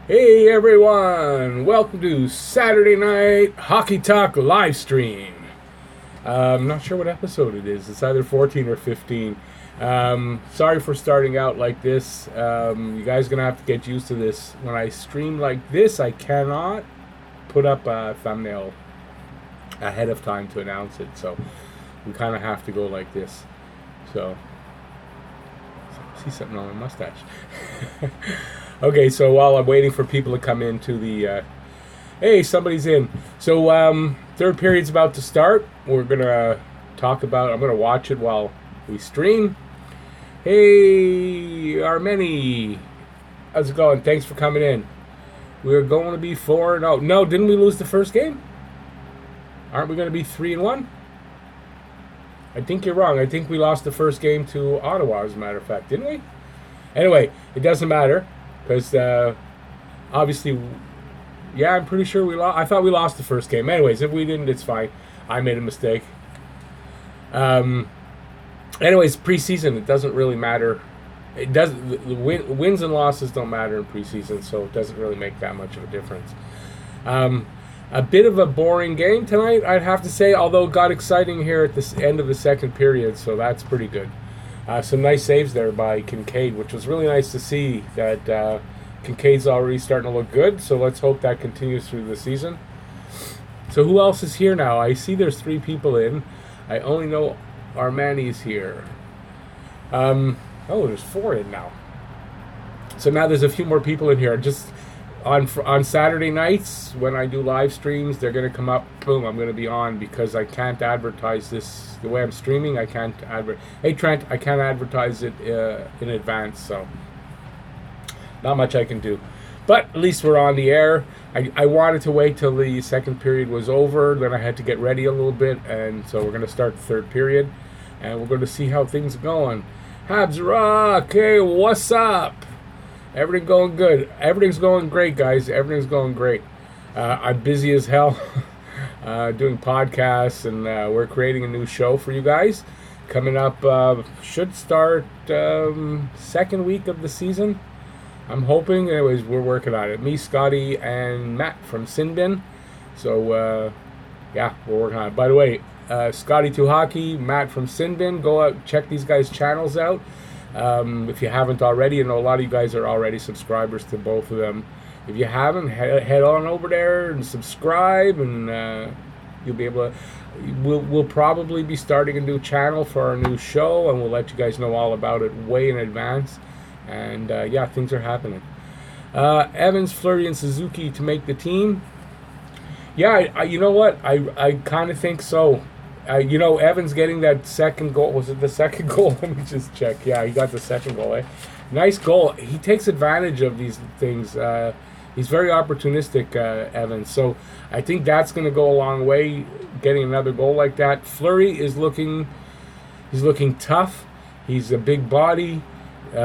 Hey everyone! Welcome to Saturday Night Hockey Talk live stream. I'm not sure what episode it is. It's either 14 or 15. Sorry for starting out like this. You guys are gonna have to get used to this. When I stream like this, I cannot put up a thumbnail ahead of time to announce it. So we kind of have to go like this. So see something on my mustache. Okay, so while I'm waiting for people to come into the, hey, somebody's in. So third period's about to start. We're gonna I'm gonna watch it while we stream. Hey, Armeni, how's it going? Thanks for coming in. We're going to be 4-0. No, didn't we lose the first game? Aren't we going to be 3-1? I think you're wrong. I think we lost the first game to Ottawa, as a matter of fact, didn't we? Anyway, it doesn't matter. Because obviously, yeah, I'm pretty sure we lost. I thought we lost the first game. Anyways, if we didn't, it's fine. I made a mistake. Anyways, preseason, it doesn't really matter. It doesn't. The wins and losses don't matter in preseason, so it doesn't really make that much of a difference. A bit of a boring game tonight, I'd have to say, although it got exciting here at the end of the second period, so that's pretty good. Some nice saves there by Kincaid, which was really nice to see that Kincaid's already starting to look good. So let's hope that continues through the season. So who else is here now? I see there's 3 people in. I only know Armani's here. Oh, there's 4 in now. So now there's a few more people in here. Just on Saturday nights when I do live streams, they're going to come up. Boom, I'm going to be on because I can't advertise this. The way I'm streaming, I can't Hey Trent, I can't advertise it in advance, so not much I can do. But at least we're on the air. I wanted to wait till the second period was over, then I had to get ready a little bit, and so we're going to start the third period, and we're going to see how things are going. Habs rock! Hey, what's up? Everything going good. Everything's going great, guys. Everything's going great. I'm busy as hell. Doing podcasts, and we're creating a new show for you guys coming up. Should start second week of the season, I'm hoping. Anyways, we're working on it. Me, Scotty, and Matt from Sinbin. So yeah, we're working on it. By the way, Scotty to Hockey, Matt from Sinbin, go out, check these guys' channels out. If you haven't already, I know a lot of you guys are already subscribers to both of them. If you haven't, head on over there and subscribe, and you'll be able to. We'll probably be starting a new channel for our new show, and we'll let you guys know all about it way in advance. And yeah, things are happening. Evans, Fleury, and Suzuki to make the team. Yeah, you know what? I kind of think so. Evans getting that second goal. Was it the second goal? Let me just check. Yeah, he got the second goal. Nice goal. He takes advantage of these things. He's very opportunistic, Evans. So I think that's going to go a long way, getting another goal like that. Fleury is looking tough. He's a big body.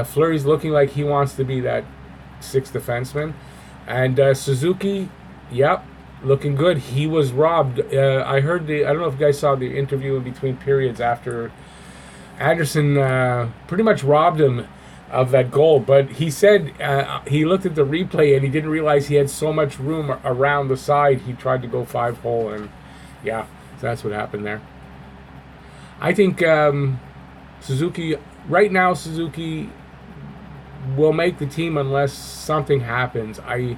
Fleury's looking like he wants to be that sixth defenseman. And Suzuki, yep, looking good. He was robbed. I don't know if you guys saw the interview in between periods after Anderson pretty much robbed him of that goal, but he said he looked at the replay and he didn't realize he had so much room around the side. He tried to go 5-hole, and yeah, so that's what happened there. I think Suzuki will make the team unless something happens. I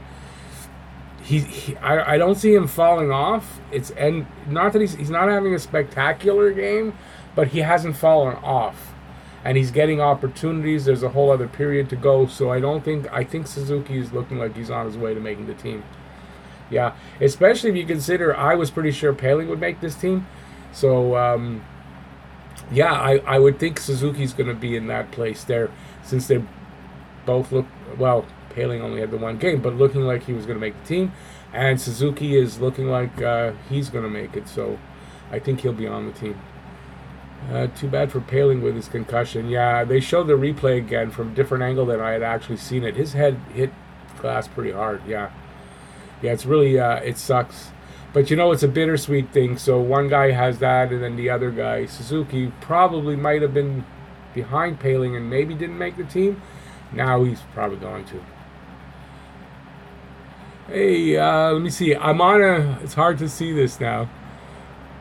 don't see him falling off. And not that he's not having a spectacular game, but he hasn't fallen off. And he's getting opportunities. There's a whole other period to go. So I think Suzuki is looking like he's on his way to making the team. Yeah, especially if you consider I was pretty sure Paling would make this team. So, yeah, I would think Suzuki's going to be in that place there, since they both look, well, Paling only had the one game, but looking like he was going to make the team. And Suzuki is looking like he's going to make it. So I think he'll be on the team. Too bad for Paling with his concussion. Yeah, they showed the replay again from a different angle than I had actually seen it. His head hit glass pretty hard. Yeah, it's really it sucks. But it's a bittersweet thing. So one guy has that, and then the other guy, Suzuki, probably might have been behind Paling and maybe didn't make the team. Now he's probably going to. Hey, let me see. I'm on a. It's hard to see this now.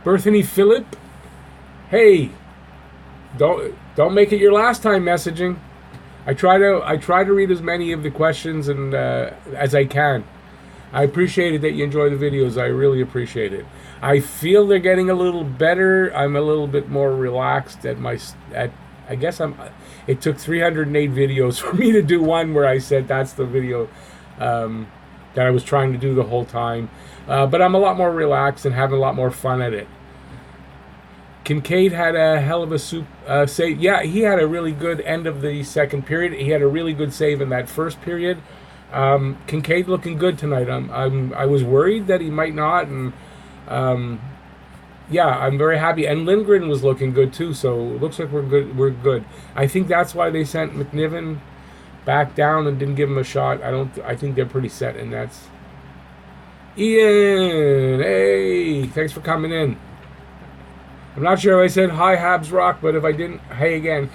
Berthany Phillip. Hey, don't make it your last time messaging. I try to read as many of the questions and as I can. I appreciate it that you enjoy the videos. I really appreciate it. I feel they're getting a little better. I'm a little bit more relaxed at I guess it took 308 videos for me to do one where I said that's the video that I was trying to do the whole time. But I'm a lot more relaxed and having a lot more fun at it. Kincaid had a hell of a save. Yeah, he had a really good end of the second period. He had a really good save in that first period. Kincaid looking good tonight. I was worried that he might not, and yeah, I'm very happy. And Lindgren was looking good too. So it looks like we're good. We're good. I think that's why they sent McNiven back down and didn't give him a shot. I think they're pretty set, and that's Ian. Hey, thanks for coming in. I'm not sure if I said hi Habs Rock, but if I didn't, hey again.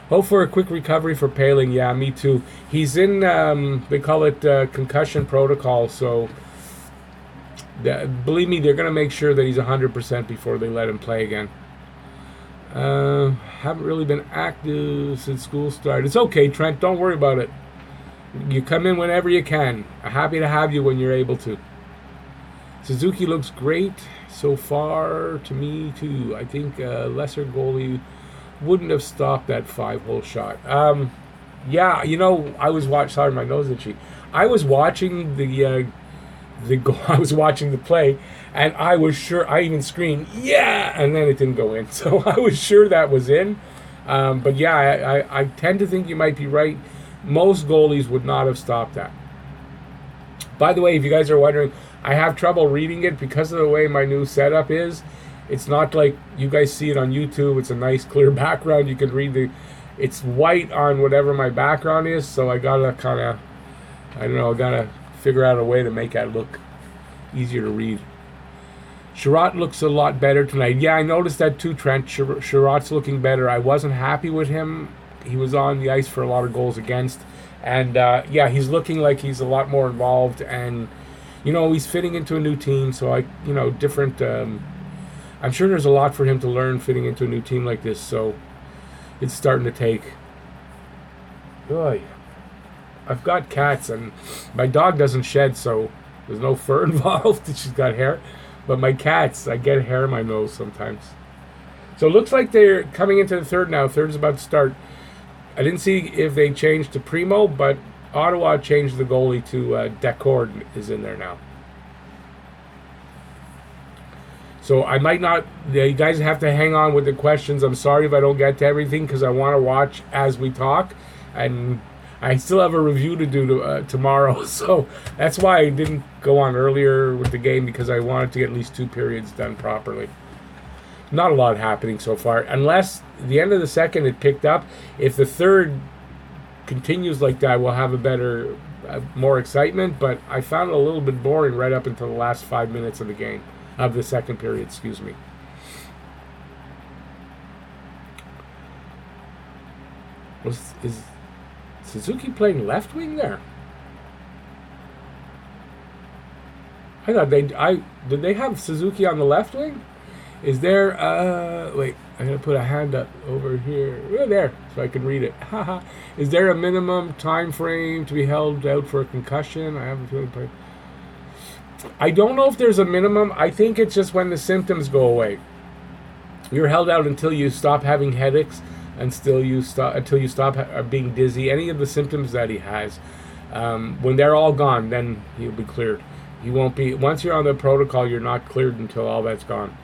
Hope for a quick recovery for Paling. Yeah, me too. He's in, they call it concussion protocol, so believe me, they're going to make sure that he's 100% before they let him play again. Haven't really been active since school started. It's okay, Trent. Don't worry about it. You come in whenever you can. I'm happy to have you when you're able to. Suzuki looks great so far to me, too. I think lesser goalie wouldn't have stopped that 5-hole shot. Yeah, you know, I was watching. Sorry, my nose itchy. I was watching the goal. I was watching the play, and I was sure. I even screamed, "Yeah!" and then it didn't go in. So I was sure that was in. But yeah, I tend to think you might be right. Most goalies would not have stopped that. By the way, if you guys are wondering, I have trouble reading it because of the way my new setup is. It's not like you guys see it on YouTube. It's a nice clear background. You can read it's white on whatever my background is. So I gotta kind of, I don't know, I gotta figure out a way to make that look easier to read. Sherratt looks a lot better tonight. Yeah, I noticed that too, Trent. Sherratt's looking better. I wasn't happy with him. He was on the ice for a lot of goals against. And yeah, he's looking like he's a lot more involved. And, you know, he's fitting into a new team. So, different... I'm sure there's a lot for him to learn fitting into a new team like this. So, it's starting to take... Boy, I've got cats, and my dog doesn't shed, so there's no fur involved. She's got hair. But my cats, I get hair in my nose sometimes. So, it looks like they're coming into the third now. Third's about to start. I didn't see if they changed to Primo, but Ottawa changed the goalie to Decord is in there now. So I might not, you guys have to hang on with the questions. I'm sorry if I don't get to everything because I want to watch as we talk. And I still have a review to do tomorrow. So that's why I didn't go on earlier with the game, because I wanted to get at least 2 periods done properly. Not a lot happening so far, unless the end of the second it picked up. If the third continues like that, we'll have a better, more excitement. But I found it a little bit boring right up until the last 5 minutes of the game, of the second period, excuse me. Is Suzuki playing left wing there? I thought did they have Suzuki on the left wing? Is there, wait, I'm going to put a hand up over here. Oh, there, so I can read it. Haha. Is there a minimum time frame to be held out for a concussion? I haven't really played. I don't know if there's a minimum. I think it's just when the symptoms go away. You're held out until you stop having headaches, until you stop being dizzy. Any of the symptoms that he has. When they're all gone, then he'll be cleared. He won't be, once you're on the protocol, you're not cleared until all that's gone.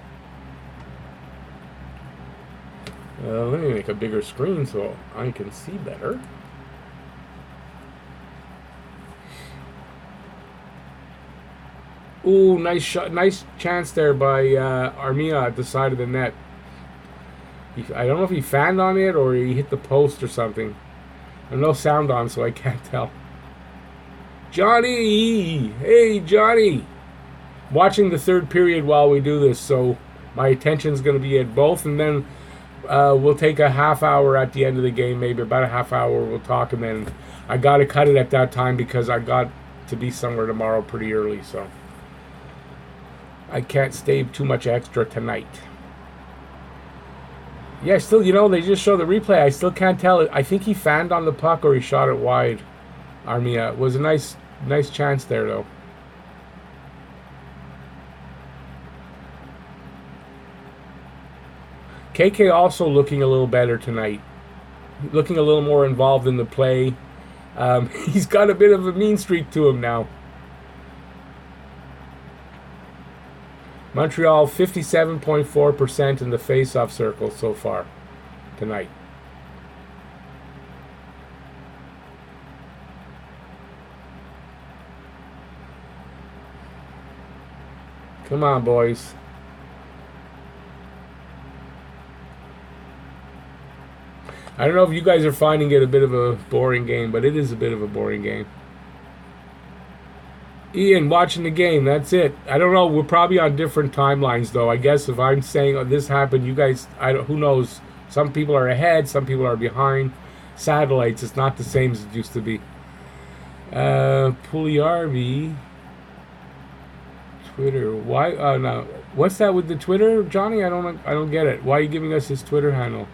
Let me make a bigger screen so I can see better. Ooh, nice shot, nice chance there by Armia at the side of the net. I don't know if he fanned on it or he hit the post or something. There's no sound on, so I can't tell. Johnny! Hey, Johnny! Watching the third period while we do this, so my attention's going to be at both, and then We'll take a half hour at the end of the game, maybe about a half hour. We'll talk, and then I got to cut it at that time because I got to be somewhere tomorrow pretty early, so I can't stay too much extra tonight. Yeah, still, they just show the replay. I still can't tell it. I think he fanned on the puck or he shot it wide. Armia, it was a nice chance there, though. KK also looking a little better tonight. Looking a little more involved in the play. He's got a bit of a mean streak to him now. Montreal 57.4% in the face-off circle so far tonight. Come on, boys. I don't know if you guys are finding it a bit of a boring game, but it is a bit of a boring game. Ian, watching the game, that's it. I don't know, we're probably on different timelines, though. I guess if I'm saying this happened, you guys, who knows? Some people are ahead, some people are behind. Satellites, it's not the same as it used to be. Pugliarvi. Twitter. Why? No. What's that with the Twitter, Johnny? I don't get it. Why are you giving us his Twitter handle?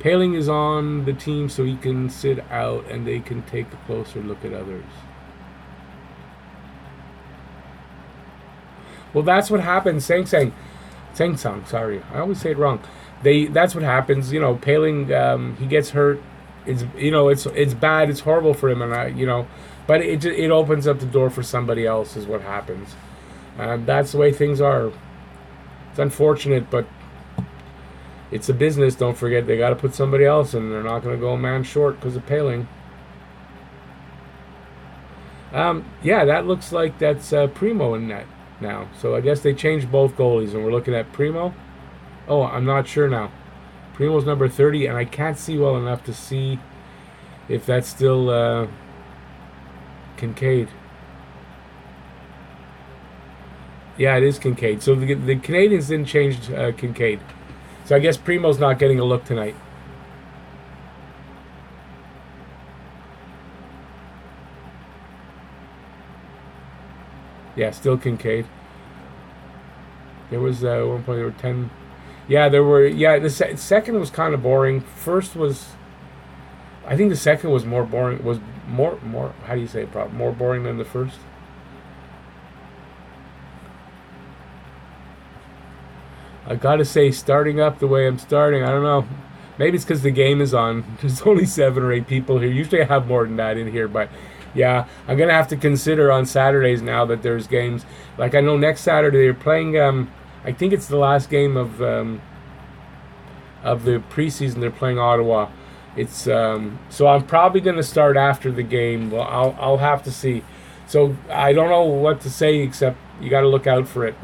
Paling is on the team so he can sit out and they can take a closer look at others. Well, that's what happens. Seng, sorry. I always say it wrong. That's what happens. Paling, he gets hurt. It's bad. It's horrible for him, and but it opens up the door for somebody else. Is what happens. That's the way things are. It's unfortunate, but it's a business. Don't forget, they got to put somebody else in. They're not going to go a man short because of Paling. Yeah, that looks like that's Primo in net now. So I guess they changed both goalies, and we're looking at Primo. Oh, I'm not sure now. Primo's number 30, and I can't see well enough to see if that's still Kincaid. Yeah, it is Kincaid. So the Canadians didn't change Kincaid. So I guess Primo's not getting a look tonight. Yeah, still Kincaid. There was one point there were 10. Yeah, there were. Yeah, the second was kind of boring. First was, I think the second was more boring. Was more. How do you say it? Probably more boring than the first. I gotta say, starting up the way I'm starting, I don't know. Maybe it's because the game is on. There's only 7 or 8 people here. Usually I have more than that in here, but yeah, I'm gonna have to consider on Saturdays now that there's games. Like I know next Saturday they're playing. I think it's the last game of the preseason. They're playing Ottawa. It's so I'm probably gonna start after the game. Well, I'll have to see. So I don't know what to say except you got to look out for it.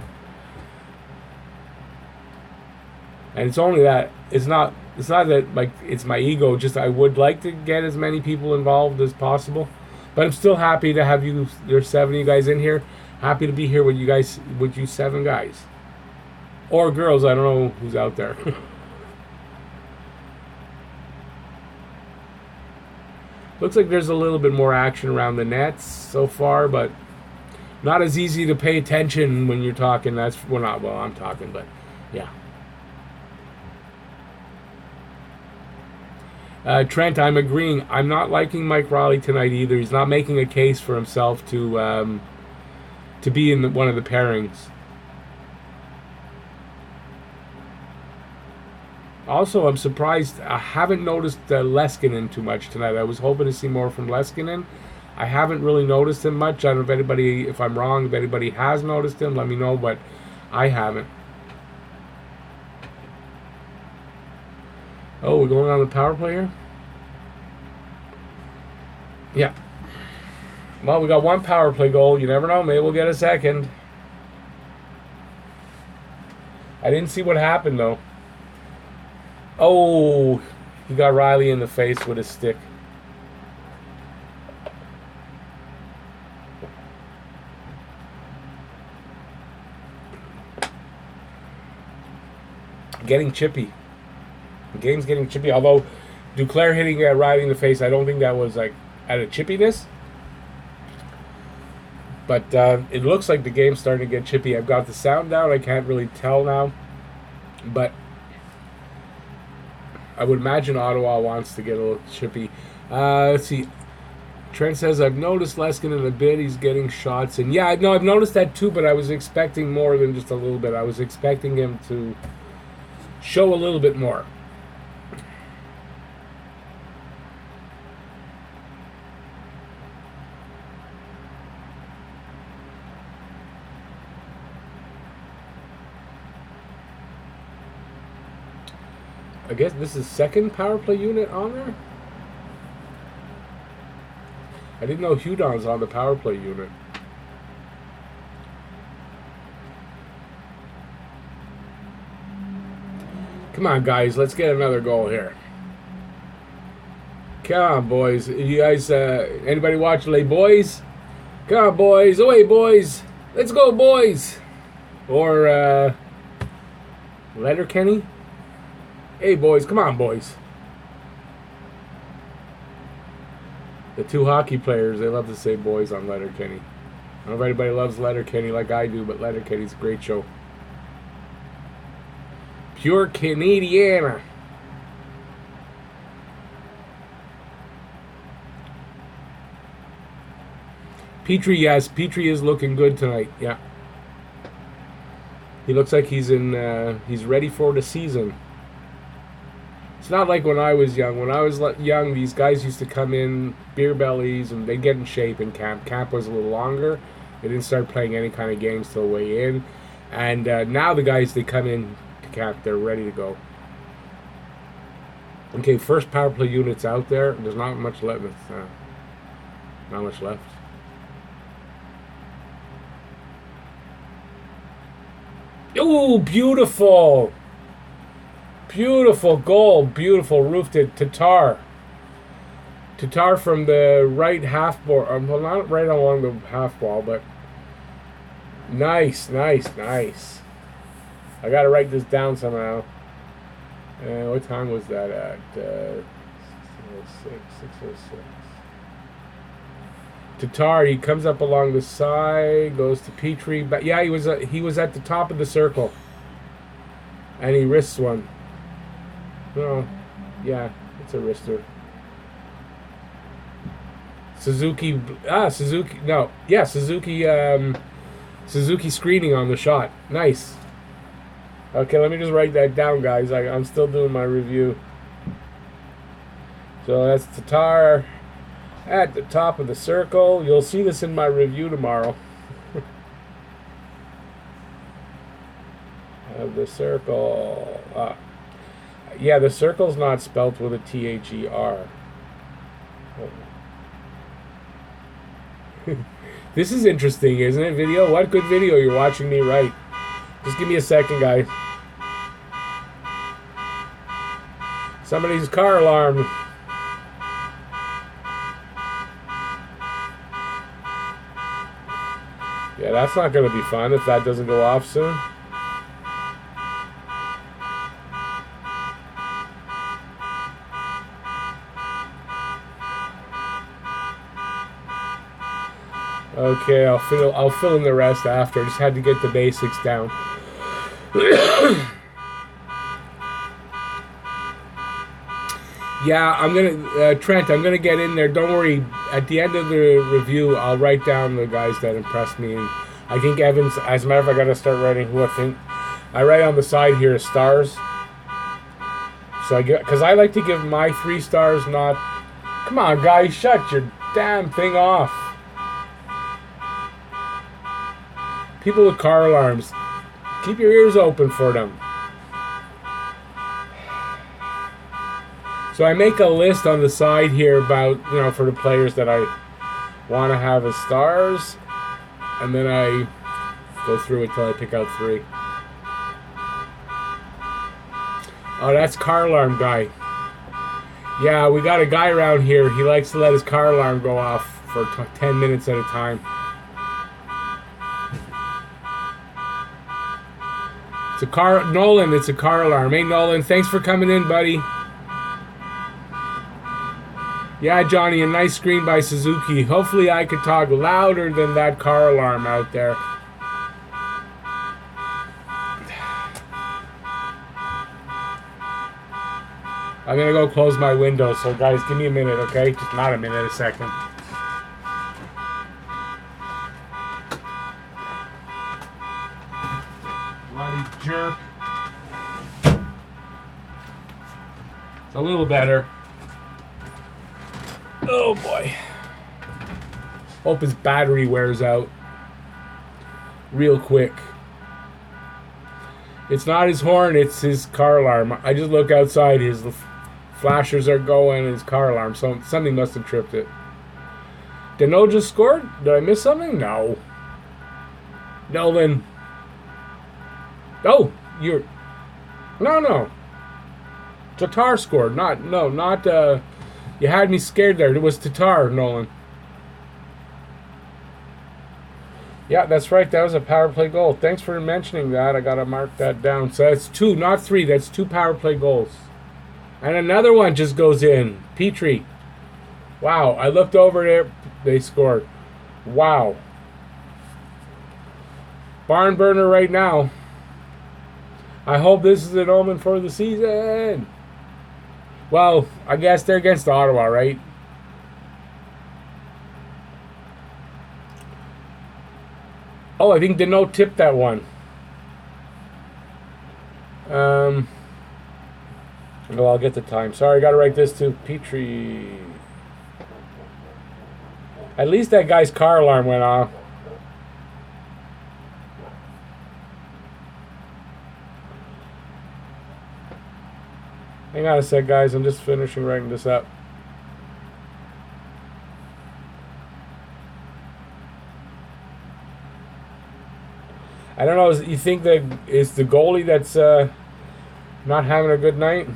And it's only that it's not that like it's my ego. Just I would like to get as many people involved as possible, but I'm still happy to have you. There's 7 of you guys in here. Happy to be here with you guys. With you 7 guys or girls. I don't know who's out there. Looks like there's a little bit more action around the nets so far, but not as easy to pay attention when you're talking. I'm talking, but yeah. Trent, I'm agreeing. I'm not liking Mike Raleigh tonight either. He's not making a case for himself to be in one of the pairings. Also, I'm surprised. I haven't noticed Leskinen too much tonight. I was hoping to see more from Leskinen. I haven't really noticed him much. I don't know if I'm wrong, if anybody has noticed him, let me know, but I haven't. Oh, we're going on the power play here? Yeah. Well, we got 1 power play goal. You never know. Maybe we'll get a second. I didn't see what happened, though. Oh, he got Riley in the face with his stick. getting chippy. The game's getting chippy. Although Duclair hitting Riley in the face, I don't think that was like at a chippiness. But it looks like the game's starting to get chippy. I've got the sound down. I can't really tell now. But I would imagine Ottawa wants to get a little chippy. Let's see. Trent says, I've noticed Leskin in a bit. He's getting shots. And yeah, no, I've noticed that too, but I was expecting more than just a little bit. I was expecting him to show a little bit more. I guess this is second power play unit on there? I didn't know Hudon's on the power play unit. Come on, guys. Let's get another goal here. Come on, boys. You guys, anybody watch Les Boys? Come on, boys. Away, boys. Let's go, boys. Or, Letterkenny? Hey, boys. Come on, boys. The two hockey players, they love to say boys on Letterkenny. I don't know if everybody loves Letterkenny like I do, but Letterkenny's a great show. Pure Canadiana. Petrie, yes. Petrie is looking good tonight. Yeah. He looks like he's ready for the season. It's not like when I was young. When I was young, these guys used to come in, beer bellies, and they'd get in shape in camp. Camp was a little longer. They didn't start playing any kind of games till way in. And now the guys, they come in to camp, they're ready to go. Okay, first power play unit's out there. There's not much left. Not much left. Oh, beautiful! Beautiful goal. Beautiful roofed it. Tatar. Tatar from the right half wall. Well, not right along the half wall, but nice, nice, nice. I gotta write this down somehow. What time was that at? 6:06. Tatar, he comes up along the side, goes to Petrie. But yeah, he was at the top of the circle, and he wrists one. No, yeah, it's a wrister. Suzuki, no, yeah, Suzuki screening on the shot. Nice. Okay, let me just write that down, guys. I'm still doing my review. So that's Tatar at the top of the circle. You'll see this in my review tomorrow. Of the circle. Yeah, the circle's not spelt with a T-H-E-R. This is interesting, isn't it, video? What good video you're watching me write. Just give me a second, guys. Somebody's car alarm. Yeah, that's not going to be fun if that doesn't go off soon. Okay, I'll fill in the rest after. I just had to get the basics down. Yeah, I'm gonna Trent. I'm gonna get in there. Don't worry. At the end of the review, I'll write down the guys that impressed me. And I think Evans. As a matter of fact, I gotta start writing who I think. I write on the side here stars. So because I like to give my 3 stars. Not. Come on, guys, shut your damn thing off. People with car alarms, keep your ears open for them. So I make a list on the side here about, for the players that I want to have as stars, and then I go through it till I pick out 3. Oh, that's car alarm guy. Yeah, we got a guy around here. He likes to let his car alarm go off for 10 minutes at a time. It's a car, Nolan. It's a car alarm. Hey, Nolan, thanks for coming in, buddy. Yeah, Johnny, a nice screen by Suzuki. Hopefully I could talk louder than that car alarm out there. I'm gonna go close my window, so guys, give me a minute, okay? Just not a minute, a second. Bloody jerk. It's a little better. Oh boy. Hope his battery wears out real quick. It's not his horn, it's his car alarm. I just look outside, his flashers are going, his car alarm. So something must have tripped it. Dano just scored? Did I miss something? No. Nolan. Oh, you're... No. Tatar scored. Not... You had me scared there. It was Tatar, Nolan. Yeah, that's right. That was a power play goal. Thanks for mentioning that. I got to mark that down. So that's 2, not 3. That's 2 power play goals. And another one just goes in. Petrie. Wow. I looked over there. They scored. Wow. Barn burner right now. I hope this is an omen for the season. Well, I guess they're against Ottawa, right? Oh, I think Dano tipped that one. Well, I'll get the time. Sorry, I got to write this to Petrie. At least that guy's car alarm went off. Hang on a sec, guys. I'm just finishing writing this up. I don't know. You think that it's the goalie that's not having a good night?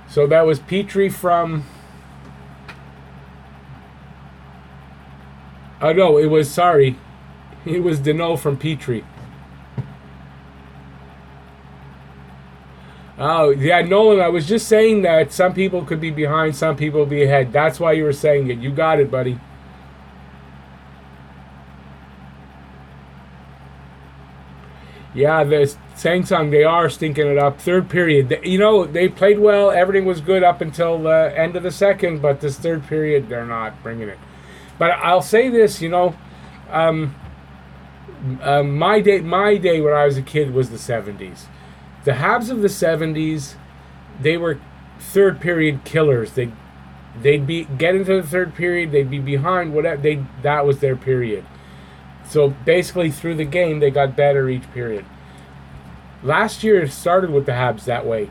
So that was Petrie from... Oh, no. It was, sorry. It was Dano from Petrie. Oh, yeah, Nolan, I was just saying that some people could be behind, some people be ahead. That's why you were saying it. You got it, buddy. Yeah, the Samsung, they are stinking it up. Third period, you know, they played well. Everything was good up until the end of the second, but this third period, they're not bringing it. But I'll say this, you know, my day when I was a kid was the 70s. The Habs of the 70s, they were third period killers. They'd get into the third period, they'd be behind, whatever. That was their period. So basically, through the game, they got better each period. Last year, it started with the Habs that way.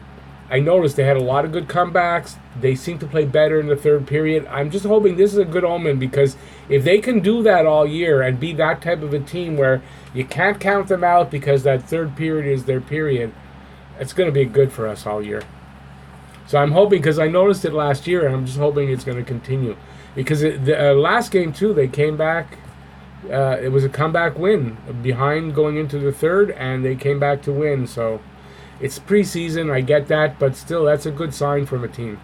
I noticed they had a lot of good comebacks. They seem to play better in the third period. I'm just hoping this is a good omen, because if they can do that all year and be that type of a team where you can't count them out because that third period is their period, it's going to be good for us all year. So I'm hoping, because I noticed it last year, and I'm just hoping it's going to continue. Because the last game, too, they came back. It was a comeback win behind going into the third, and they came back to win. So it's preseason, I get that, but still, that's a good sign from a team.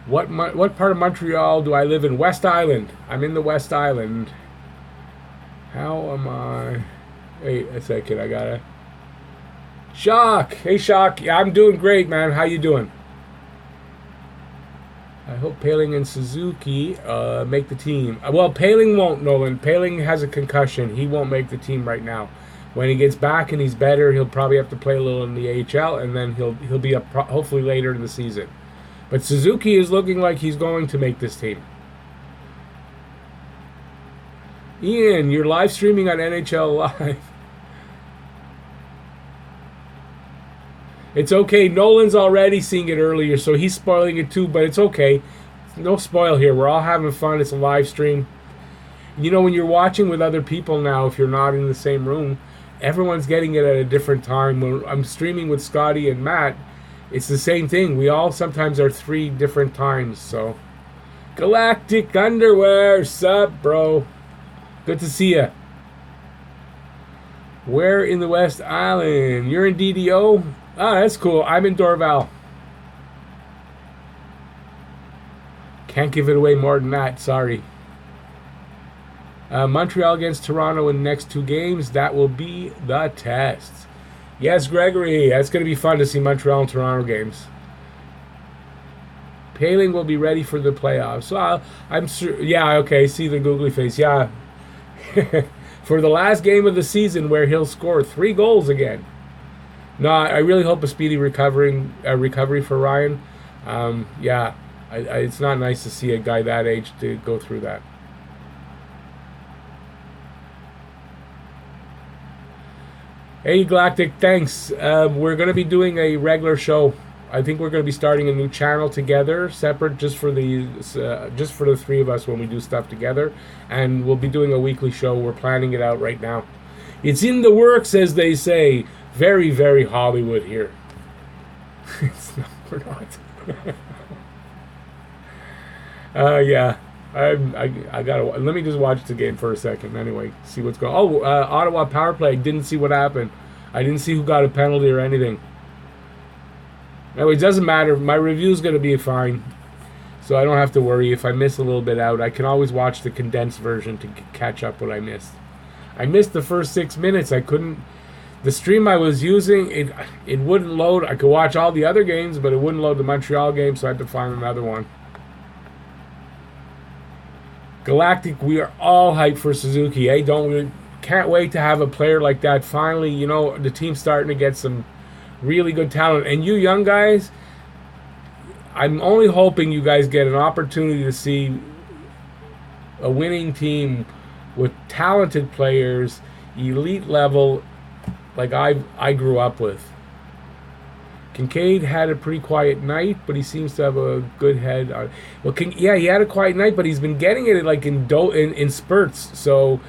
What part of Montreal do I live in? West Island. I'm in the West Island. How am I? Wait a second, I gotta... Shock! Hey, Shock. Yeah, I'm doing great, man. How you doing? I hope Paling and Suzuki make the team. Well, Paling won't, Nolan. Paling has a concussion. He won't make the team right now. When he gets back and he's better, he'll probably have to play a little in the AHL, and then he'll be up hopefully later in the season. But Suzuki is looking like he's going to make this team. Ian, you're live streaming on NHL Live. It's okay. Nolan's already seeing it earlier, so he's spoiling it too, but it's okay. No spoil here. We're all having fun. It's a live stream. You know, when you're watching with other people now, if you're not in the same room, everyone's getting it at a different time. When I'm streaming with Scotty and Matt, it's the same thing. We all sometimes are 3 different times, so. Galactic Underwear, sup, bro? Good to see ya. Where in the West Island? You're in DDO? Oh, that's cool. I'm in Dorval. Can't give it away more than that. Sorry. Montreal against Toronto in the next 2 games. That will be the test. Yes, Gregory. That's going to be fun to see Montreal and Toronto games. Paling will be ready for the playoffs. So I'm sure. Yeah, okay. See the googly face. Yeah. For the last game of the season where he'll score 3 goals again. No, I really hope a speedy recovery for Ryan. Yeah, it's not nice to see a guy that age to go through that. Hey, Galactic, thanks. We're going to be doing a regular show. I think we're going to be starting a new channel together, separate, just for the 3 of us when we do stuff together. And we'll be doing a weekly show. We're planning it out right now. It's in the works, as they say. Very, very Hollywood here. It's not, we're not. Yeah. I gotta. Let me just watch the game for a second. Anyway, see what's going. Oh, Ottawa power play. Didn't see what happened. I didn't see who got a penalty or anything. Anyway, it doesn't matter. My review's gonna be fine, so I don't have to worry if I miss a little bit out. I can always watch the condensed version to catch up what I missed. I missed the first 6 minutes. I couldn't. The stream I was using, it wouldn't load. I could watch all the other games, but it wouldn't load the Montreal game, so I had to find another one. Galactic, we are all hyped for Suzuki. Hey, can't wait to have a player like that. Finally, you know, the team's starting to get some really good talent. And you young guys, I'm only hoping you guys get an opportunity to see a winning team with talented players, elite level, like I grew up with. Kincaid had a pretty quiet night, but he seems to have a good head. Well, yeah, he had a quiet night, but he's been getting it like in spurts. So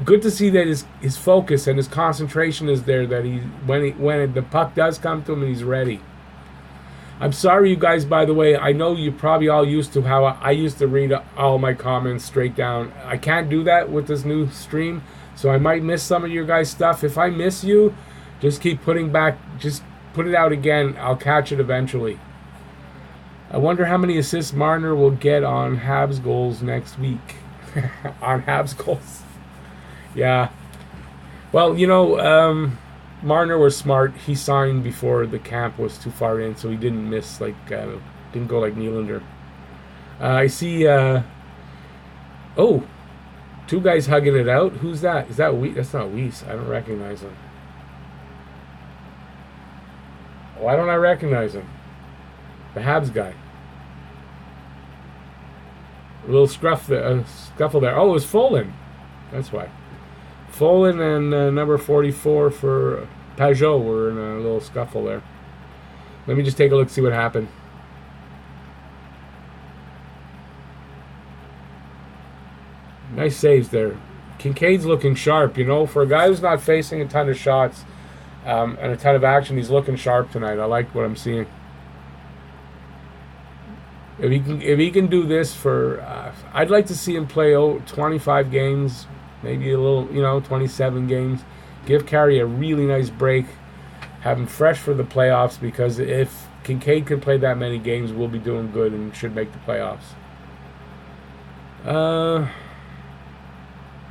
good to see that his focus and his concentration is there. That when the puck does come to him, he's ready. I'm sorry, you guys. By the way, I know you're probably all used to how I used to read all my comments straight down. I can't do that with this new stream, so I might miss some of your guys' stuff. If I miss you, just keep putting back. Just put it out again. I'll catch it eventually. I wonder how many assists Marner will get on Habs goals next week. On Habs goals. Yeah. Well, you know, Marner was smart. He signed before the camp was too far in, so he didn't miss, didn't go like Nylander. I see, oh, 2 guys hugging it out. Who's that? Is that Weiss? That's not Weiss. I don't recognize him. Why don't I recognize him? The Habs guy. A little scuffle there. Oh, it was Follin. That's why. Follin and number 44 for Pajot were in a little scuffle there. Let me just take a look, see what happened. Nice saves there. Kincaid's looking sharp, you know. For a guy who's not facing a ton of shots and a ton of action, he's looking sharp tonight. I like what I'm seeing. If he can do this for, I'd like to see him play 25 games, maybe a little, 27 games. Give Carey a really nice break. Have him fresh for the playoffs, because if Kincaid can play that many games, we'll be doing good and should make the playoffs.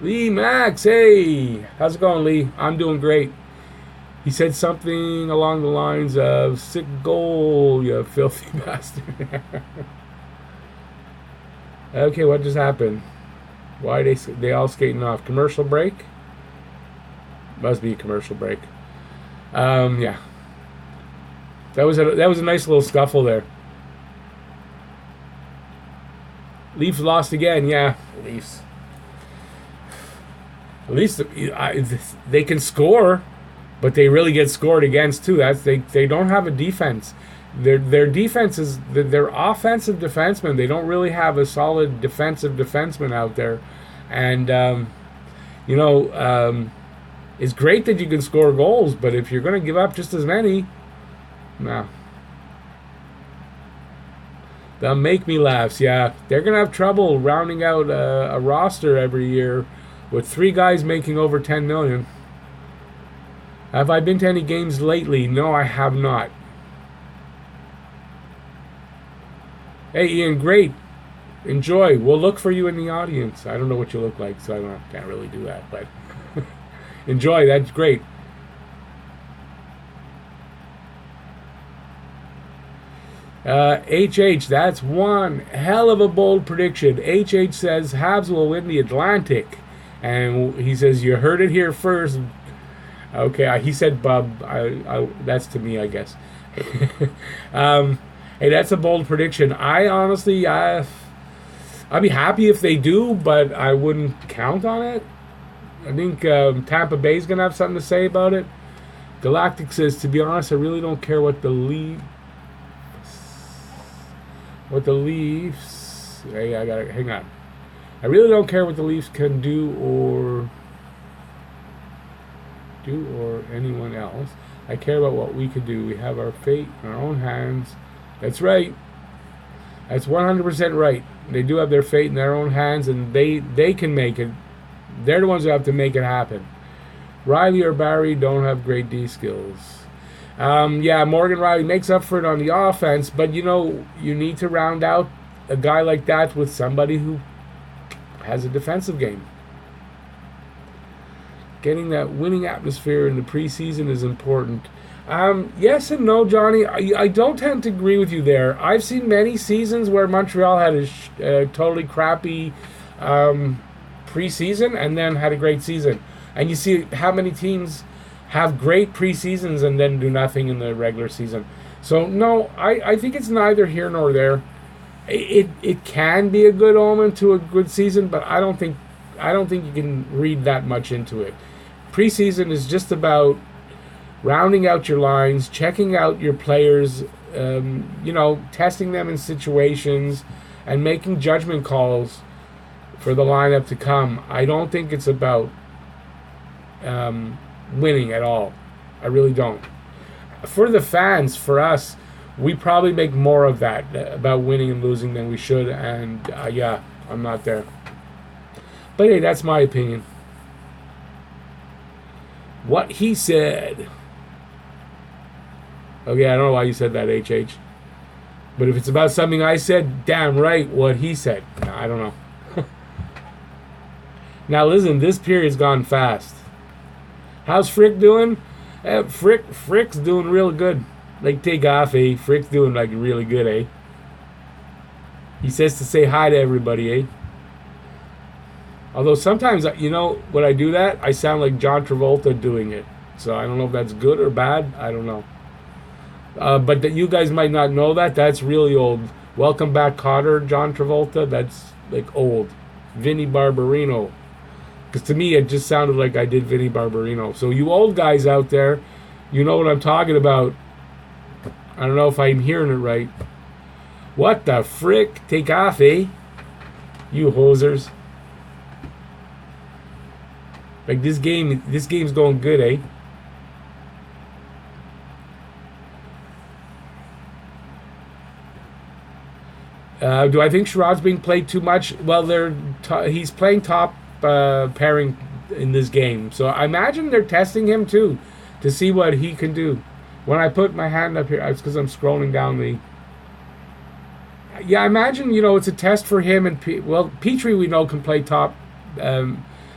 Lee Max, hey, how's it going, Lee? I'm doing great. He said something along the lines of "sick goal, you filthy bastard." Okay, what just happened? Why are they all skating off? Commercial break? Must be a commercial break. Yeah. That was a nice little scuffle there. Leafs lost again. Yeah, Leafs. At least they can score, but they really get scored against too. They don't have a defense. Their defense is their offensive defensemen. They don't really have a solid defensive defenseman out there, and it's great that you can score goals, but if you're going to give up just as many, no. They'll make me laugh. Yeah, they're going to have trouble rounding out a roster every year with 3 guys making over $10 million. Have I been to any games lately? No, I have not. Hey, Ian, great. Enjoy. We'll look for you in the audience. I don't know what you look like, so can't really do that, but enjoy. That's great. HH, that's one hell of a bold prediction. HH says Habs will win the Atlantic. And he says, you heard it here first. Okay, he said Bub. That's to me, I guess. Hey, that's a bold prediction. I honestly, I'd be happy if they do, but I wouldn't count on it. I think Tampa Bay's going to have something to say about it. Galactic says, to be honest, I really don't care what the Leafs... Hey, I gotta... Hang on. I really don't care what the Leafs can do or anyone else. I care about what we can do. We have our fate in our own hands. That's right. That's 100% right. They do have their fate in their own hands, and they can make it. They're the ones who have to make it happen. Riley or Barry don't have great D skills. Yeah, Morgan Riley makes up for it on the offense, but you need to round out a guy like that with somebody who has a defensive game. Getting that winning atmosphere in the preseason is important. Yes and no, Johnny. I don't tend to agree with you there. I've seen many seasons where Montreal had a totally crappy preseason and then had a great season. And you see how many teams have great preseasons and then do nothing in the regular season. So, no, I think it's neither here nor there. It can be a good omen to a good season, but I don't think you can read that much into it. Preseason is just about rounding out your lines, checking out your players, testing them in situations, and making judgment calls for the lineup to come. I don't think it's about winning at all. I really don't. For the fans, for us, we probably make more of that about winning and losing than we should, and yeah, I'm not there. But hey, that's my opinion. What he said. Okay, I don't know why you said that, HH. But if it's about something I said, damn right what he said. No, I don't know. Now listen, this period's gone fast. How's Frick doing? Frick's doing real good. Like, take off, eh? Frick's doing, like, really good, eh? He says to say hi to everybody, eh? Although sometimes, when I do that, I sound like John Travolta doing it. So I don't know if that's good or bad. I don't know. But that you guys might not know that. That's really old. Welcome Back, Kotter, John Travolta. That's, like, old. Vinnie Barbarino. Because to me, it just sounded like I did Vinnie Barbarino. So you old guys out there, you know what I'm talking about. I don't know if I'm hearing it right. What the frick? Take off, eh? You hosers. Like, this game's going good, eh? Do I think Sherrod's being played too much? Well, he's playing top pairing in this game. So I imagine they're testing him, too, to see what he can do. When I put my hand up here, it's because I'm scrolling down the... Yeah, I imagine, it's a test for him. And Petrie, we know, can play top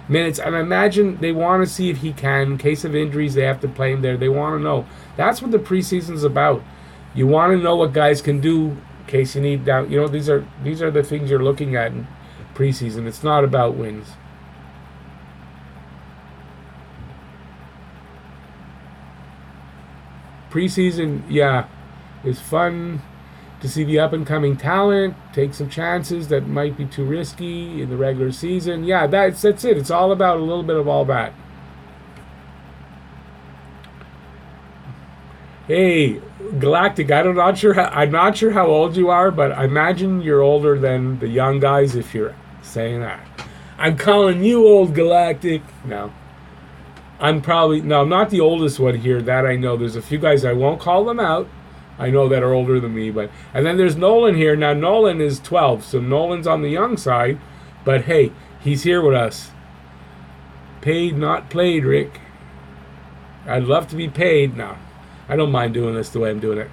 minutes. And I imagine they want to see if he can. In case of injuries, they have to play him there. They want to know. That's what the preseason's about. You want to know what guys can do in case you need down. These are the things you're looking at in preseason. It's not about wins. Preseason, yeah, is fun to see the up-and-coming talent, take some chances that might be too risky in the regular season. Yeah, that's it. It's all about a little bit of all that. Hey, Galactic, I'm not sure how old you are, but I imagine you're older than the young guys if you're saying that. I'm calling you old, Galactic. No. I'm not the oldest one here, that I know. There's a few guys, I won't call them out, I know that are older than me. And then there's Nolan here. Now, Nolan is 12, so Nolan's on the young side. But hey, he's here with us. Paid, not played, Rick. I'd love to be paid. No, I don't mind doing this the way I'm doing it.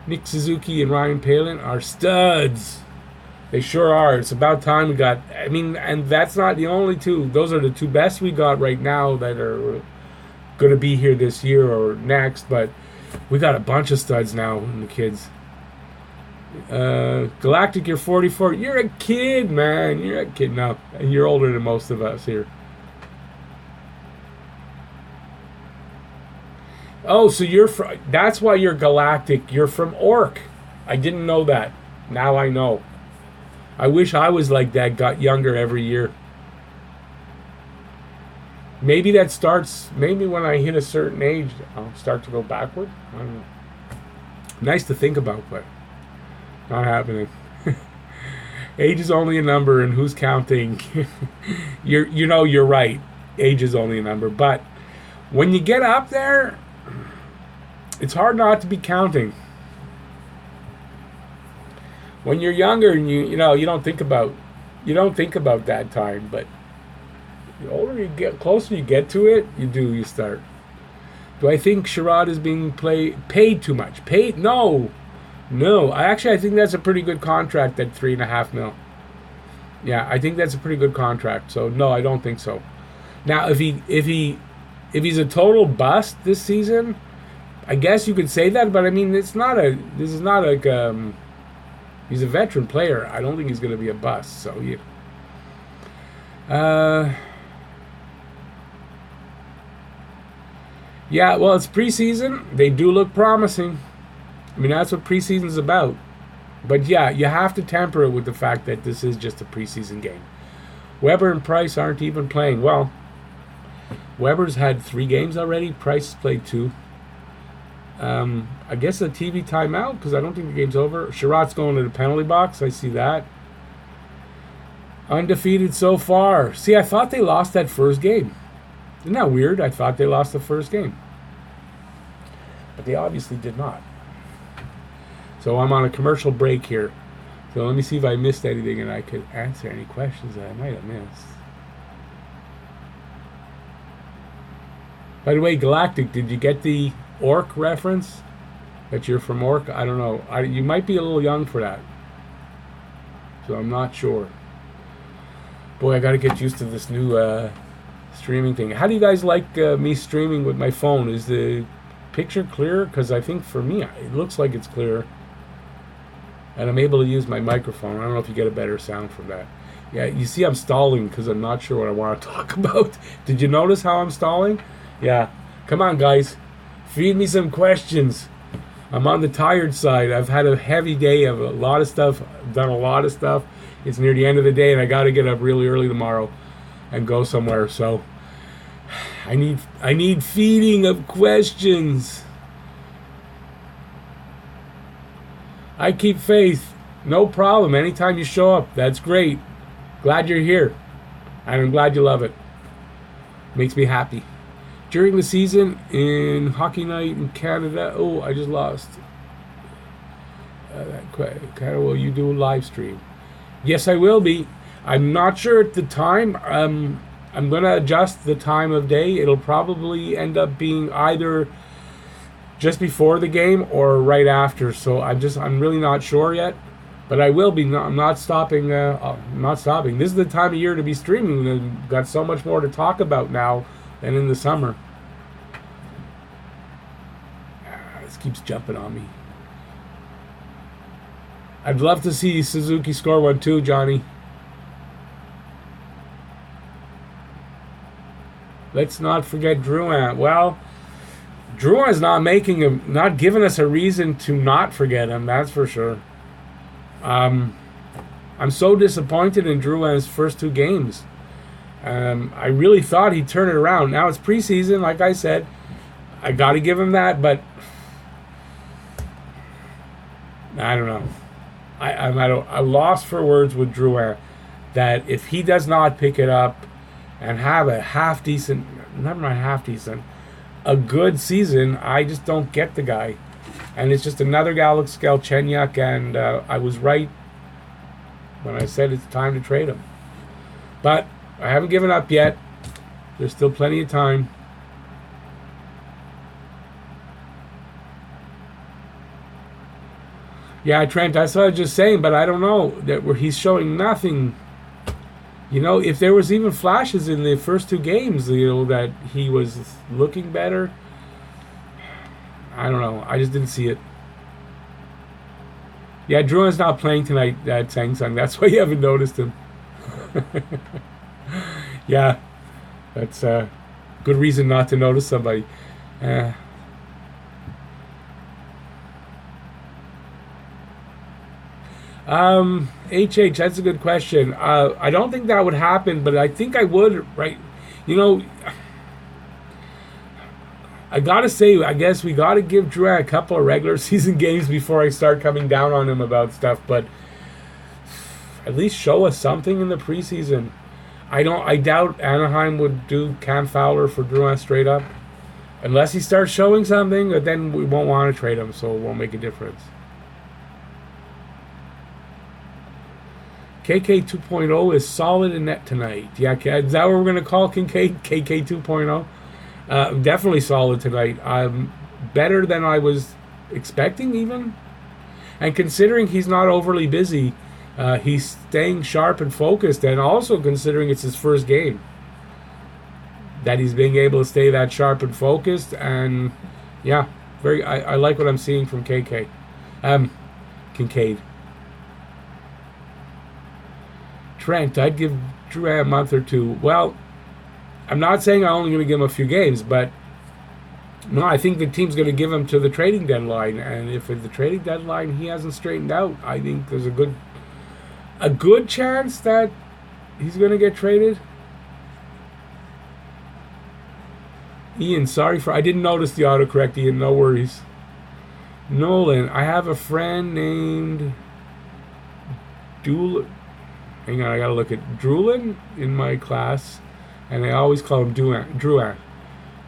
Nick Suzuki and Ryan Palin are studs. They sure are. It's about time we got... I mean, and that's not the only two. Those are the two best we got right now that are going to be here this year or next. But we got a bunch of studs now in the kids. Galactic, you're 44. You're a kid, man. You're a kid now. And you're older than most of us here. Oh, so you're from... That's why you're Galactic. You're from Orc. I didn't know that. Now I know. I wish I was like that, got younger every year. Maybe that starts... Maybe when I hit a certain age, I'll start to go backward. I don't know. Nice to think about, but not happening. Age is only a number, and who's counting? You're right. Age is only a number. But when you get up there... It's hard not to be counting. When you're younger and you don't think about that time, but the older you get, closer you get to it, you start. Do I think Sherrod is being paid too much? Paid? No. I think that's a pretty good contract at $3.5 million. Yeah, I think that's a pretty good contract. So no, I don't think so. Now, if he's a total bust this season, I guess you could say that, but I mean, this is not like, he's a veteran player. I don't think he's going to be a bust, so yeah. Yeah, well, it's preseason. They do look promising. I mean, that's what preseason's about. But yeah, you have to temper it with the fact that this is just a preseason game. Weber and Price aren't even playing. Well, Weber's had 3 games already. Price has played 2. I guess a TV timeout because I don't think the game's over. Sherrod's going to the penalty box. I see that. Undefeated so far. See, I thought they lost that first game. Isn't that weird? I thought they lost the first game. But they obviously did not. So I'm on a commercial break here. So let me see if I missed anything and I could answer any questions that I might have missed. By the way, Galactic, did you get the Orc reference? That you're from Orc? I don't know. You might be a little young for that. So I'm not sure. Boy, I got to get used to this new streaming thing. How do you guys like me streaming with my phone? Is the picture clearer? Because I think for me, it looks like it's clearer. And I'm able to use my microphone. I don't know if you get a better sound from that. Yeah, you see I'm stalling because I'm not sure what I want to talk about. Did you notice how I'm stalling? Yeah. Come on, guys. Feed me some questions. I'm on the tired side. I've had a heavy day. I've a lot of stuff. I've done a lot of stuff. It's near the end of the day, and I got to get up really early tomorrow and go somewhere. So I need feeding of questions. I keep faith. No problem. Anytime you show up, that's great. Glad you're here, and I'm glad you love it. Makes me happy. During the season in Hockey Night in Canada, oh, I just lost. Will you do a live stream? Yes, I will be. I'm not sure at the time. I'm going to adjust the time of day. It'll probably end up being either just before the game or right after. So I'm really not sure yet. But I will be. I'm not stopping. I'm not stopping. This is the time of year to be streaming. We've got so much more to talk about now than in the summer. This keeps jumping on me. I'd love to see Suzuki score one too, Johnny. Let's not forget Drouin. Well, Drouin's not giving us a reason to not forget him. That's for sure. I'm so disappointed in Drouin's first 2 games. I really thought he'd turn it around. Now it's preseason, like I said. I got to give him that, but I don't know. I'm at a loss for words with Drouin. That if he does not pick it up and have a a good season, I just don't get the guy. And it's just another Alex Galchenyuk, and I was right when I said it's time to trade him. But I haven't given up yet. There's still plenty of time. Yeah, Trent, that's what I was just saying, but I don't know that where he's showing nothing. You know, if there was even flashes in the first two games, you know, that he was looking better, I don't know. I just didn't see it. Yeah, Drouin's not playing tonight at Samsung. That's why you haven't noticed him. Yeah, that's a good reason not to notice somebody. Uh, HH, that's a good question. I don't think that would happen, but I think I would, right? You know, I gotta say, I guess we gotta give Drouin a couple of regular season games before I start coming down on him about stuff, but at least show us something in the preseason. I doubt Anaheim would do Cam Fowler for Drouin straight up. Unless he starts showing something, but then we won't want to trade him, so it won't make a difference. KK 2.0 is solid in net tonight. Yeah, is that what we're going to call Kincaid? KK 2.0? Definitely solid tonight. Better than I was expecting, even. And considering he's not overly busy, he's staying sharp and focused, and also considering it's his first game, that he's being able to stay that sharp and focused. And yeah, I like what I'm seeing from KK. Kincaid. Trent, I'd give Drouin a month or two. Well, I'm not saying I'm only going to give him a few games, but no, I think the team's going to give him to the trading deadline. And if at the trading deadline he hasn't straightened out, I think there's a good chance that he's going to get traded. Ian, I didn't notice the autocorrect, Ian, no worries. Nolan, I have a friend named hang on, I gotta look at Drulin in my class, and I always call him Drouin,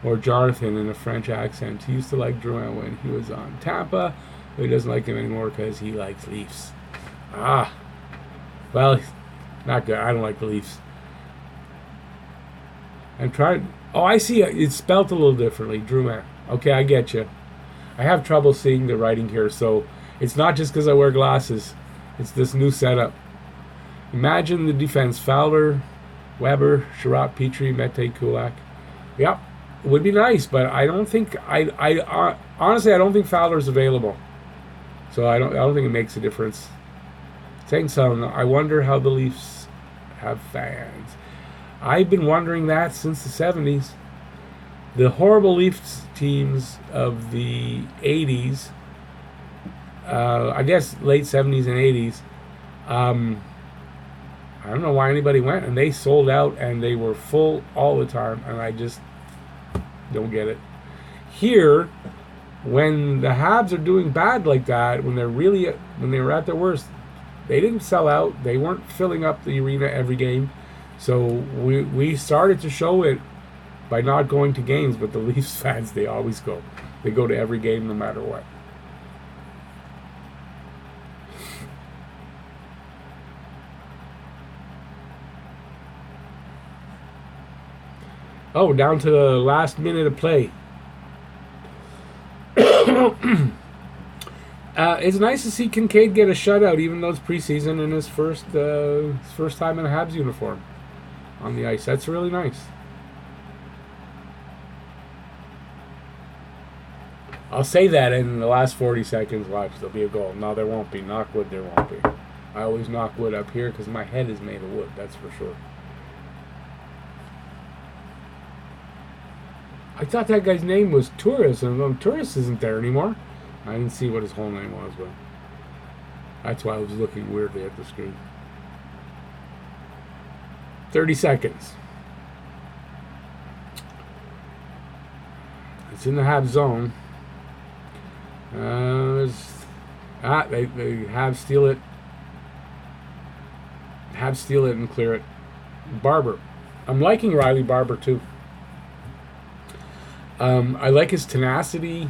or Jonathan in a French accent. He used to like Drouin when he was on Tampa, but he doesn't like him anymore because he likes Leafs. Well, not good. I don't like the Leafs. I'm trying. Oh, I see. It's spelled a little differently. Drouin. Okay, I get you. I have trouble seeing the writing here, so it's not just because I wear glasses. It's this new setup. Imagine the defense: Fowler, Weber, Sherratt, Petrie, Mete, Kulak. Yep, it would be nice, but I don't think honestly I don't think Fowler's available. So I don't think it makes a difference. Saying something. I wonder how the Leafs have fans. I've been wondering that since the 70s. The horrible Leafs teams of the 80s, I guess late 70s and 80s, I don't know why anybody went, and they sold out, and they were full all the time, and I just don't get it. Here, when the Habs are doing bad like that, when they were at their worst, they didn't sell out. They weren't filling up the arena every game. So we started to show it by not going to games, but the Leafs fans, they always go. They go to every game no matter what. Oh, down to the last minute of play. It's nice to see Kincaid get a shutout, even though it's preseason and his first time in a Habs uniform on the ice. That's really nice. I'll say that in the last 40 seconds, watch, there'll be a goal. No, there won't be. Knock wood, there won't be. I always knock wood up here because my head is made of wood, that's for sure. I thought that guy's name was Tourist, and Tourist isn't there anymore. I didn't see what his whole name was, but that's why I was looking weirdly at the screen. 30 seconds. It's in the Habs zone. They have steal it. Have steal it and clear it. Barber. I'm liking Riley Barber too. I like his tenacity.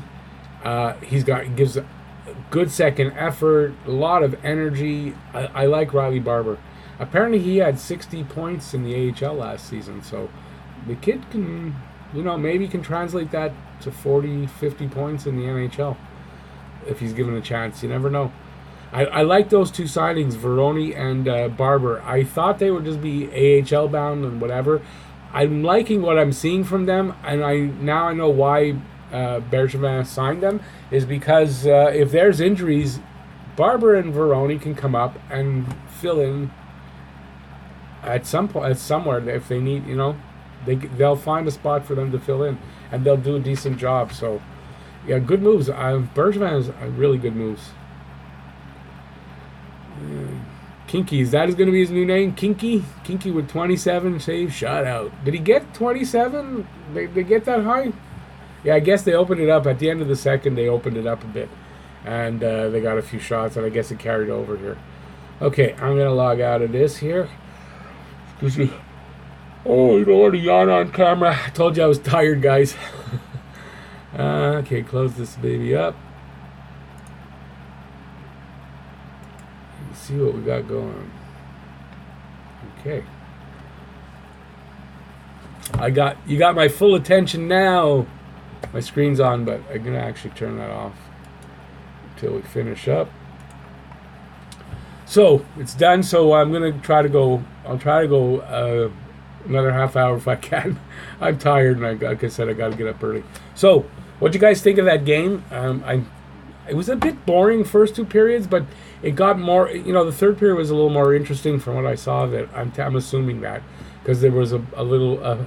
Gives a good second effort, a lot of energy. I like Riley Barber. Apparently he had 60 points in the AHL last season, so the kid can, maybe can translate that to 40, 50 points in the NHL if he's given a chance. You never know. I like those two signings, Veroni and Barber. I thought they would just be AHL bound and whatever. I'm liking what I'm seeing from them, and I know why Bergevin signed them is because if there's injuries, Barber and Veroni can come up and fill in at some point, somewhere if they need. They'll find a spot for them to fill in, and they'll do a decent job. So, yeah, good moves. Bergevin has really good moves. Kinky, is that going to be his new name? Kinky with 27 save shutout. Did he get 27? They get that high? Yeah, I guess they opened it up at the end of the second. They opened it up a bit, and they got a few shots, and I guess it carried over here. Okay, I'm gonna log out of this here. Oh, you don't want to yawn on camera. I told you I was tired, guys. Okay, close this baby up. Let's see what we got going. Okay. You got my full attention now. My screen's on, but I'm gonna actually turn that off until we finish up. So it's done. So I'm gonna try to go. I'll try to go another half hour if I can. I'm tired, and like I said, I got to get up early. So, what do you guys think of that game? It was a bit boring first two periods, but it got more. The third period was a little more interesting from what I saw of it. I'm assuming that because there was a little.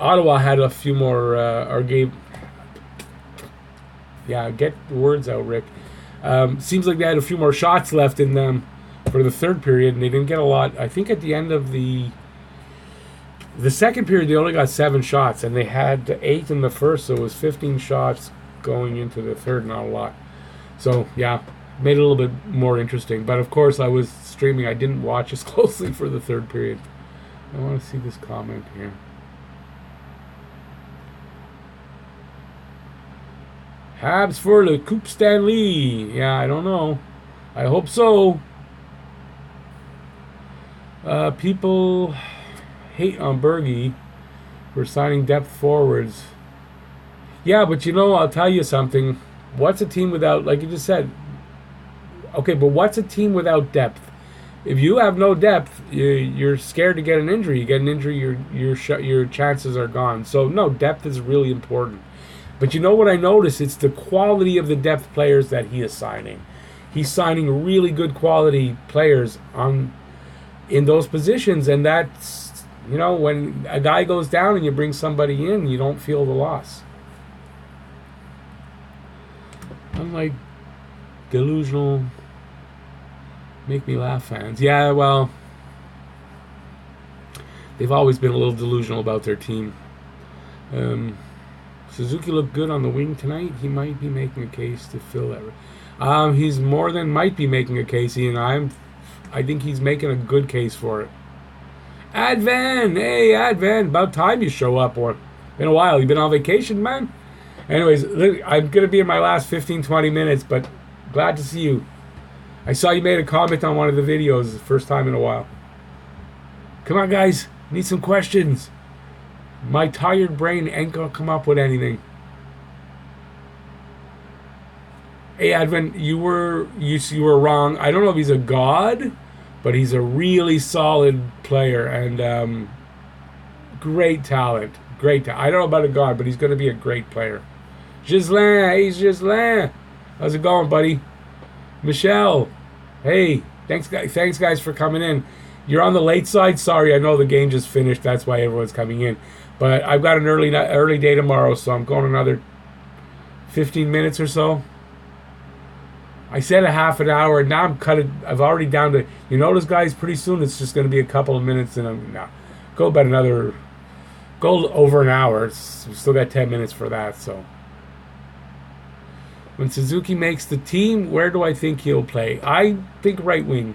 Ottawa had a few more, or gave. Yeah, get the words out, Rick. Seems like they had a few more shots left in them for the third period, and they didn't get a lot. I think at the end of the second period, they only got 7 shots, and they had 8 in the first, so it was 15 shots going into the third, not a lot. So, yeah, made it a little bit more interesting. But, of course, I was streaming. I didn't watch as closely for the third period. I want to see this comment here. Habs for the Coupe Stanley. Yeah, I don't know. I hope so. People hate on Bergie for signing depth forwards. Yeah, but I'll tell you something. What's a team without, like you just said? Okay, but what's a team without depth? If you have no depth, you're scared to get an injury. You get an injury, your chances are gone. So no, depth is really important. But what I notice? It's the quality of the depth players that he is signing. He's signing really good quality players in those positions, and that's when a guy goes down and you bring somebody in, you don't feel the loss. I'm like delusional, make me laugh fans. Yeah, well, they've always been a little delusional about their team. Suzuki looked good on the wing tonight. He might be making a case to fill that. He's more than might be making a case, and I think he's making a good case for it. Advan! Hey, Advan! About time you show up. Or been a while. You been on vacation, man? Anyways, I'm going to be in my last 15-20 minutes, but glad to see you. I saw you made a comment on one of the videos the first time in a while. Come on, guys. Need some questions. My tired brain ain't going to come up with anything. Hey, Advent, you were wrong. I don't know if he's a god, but he's a really solid player and great talent. I don't know about a god, but he's going to be a great player. Gislain, hey, Gislain. How's it going, buddy? Michelle, hey, thanks guys for coming in. You're on the late side. Sorry, I know the game just finished. That's why everyone's coming in. But I've got an early day tomorrow, so I'm going another 15 minutes or so. I said a half an hour, and now I've already down to, notice, guys, pretty soon it's just going to be a couple of minutes, and I'm go over an hour. We still got 10 minutes for that, so. When Suzuki makes the team, where do I think he'll play? I think right wing,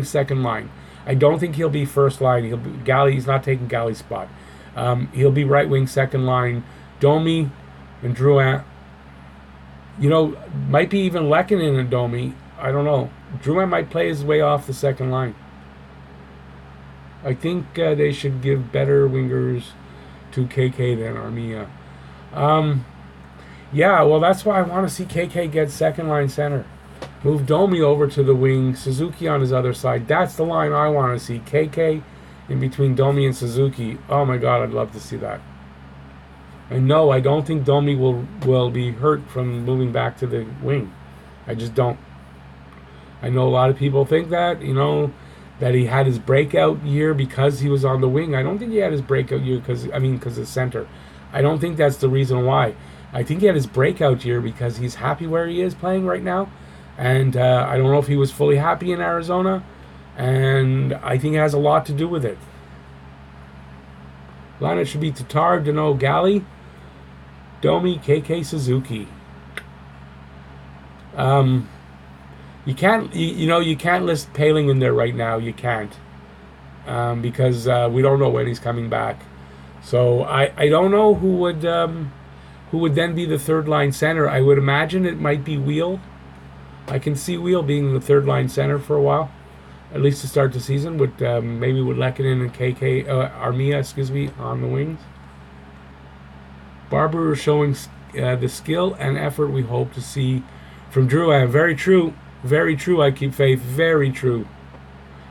second line. I don't think he'll be first line. He's not taking Galley's spot. He'll be right wing, second line. Domi and Drouin. Might be even Lehkonen and Domi. I don't know. Drouin might play his way off the second line. I think they should give better wingers to KK than Armia. Yeah, well, that's why I want to see KK get second line center. Move Domi over to the wing. Suzuki on his other side. That's the line I want to see. KK in between Domi and Suzuki. Oh my God, I'd love to see that. And no, I don't think Domi will be hurt from moving back to the wing. I just don't. I know a lot of people think that, that he had his breakout year because he was on the wing. I don't think he had his breakout year because of center. I don't think that's the reason why. I think he had his breakout year because he's happy where he is playing right now. And I don't know if he was fully happy in Arizona. And I think it has a lot to do with it. Lineup should be Tatar, Dano, Galley, Domi, KK, Suzuki. You can't, you can't list Paling in there right now. You can't, because we don't know when he's coming back. So I don't know who would then be the third line center. I would imagine it might be Wheel. I can see Wheel being the third line center for a while, at least to start the season, with maybe with Lehkonen and Armia, on the wings. Barber is showing the skill and effort we hope to see from Drouin. Very true. Very true, I keep faith. Very true.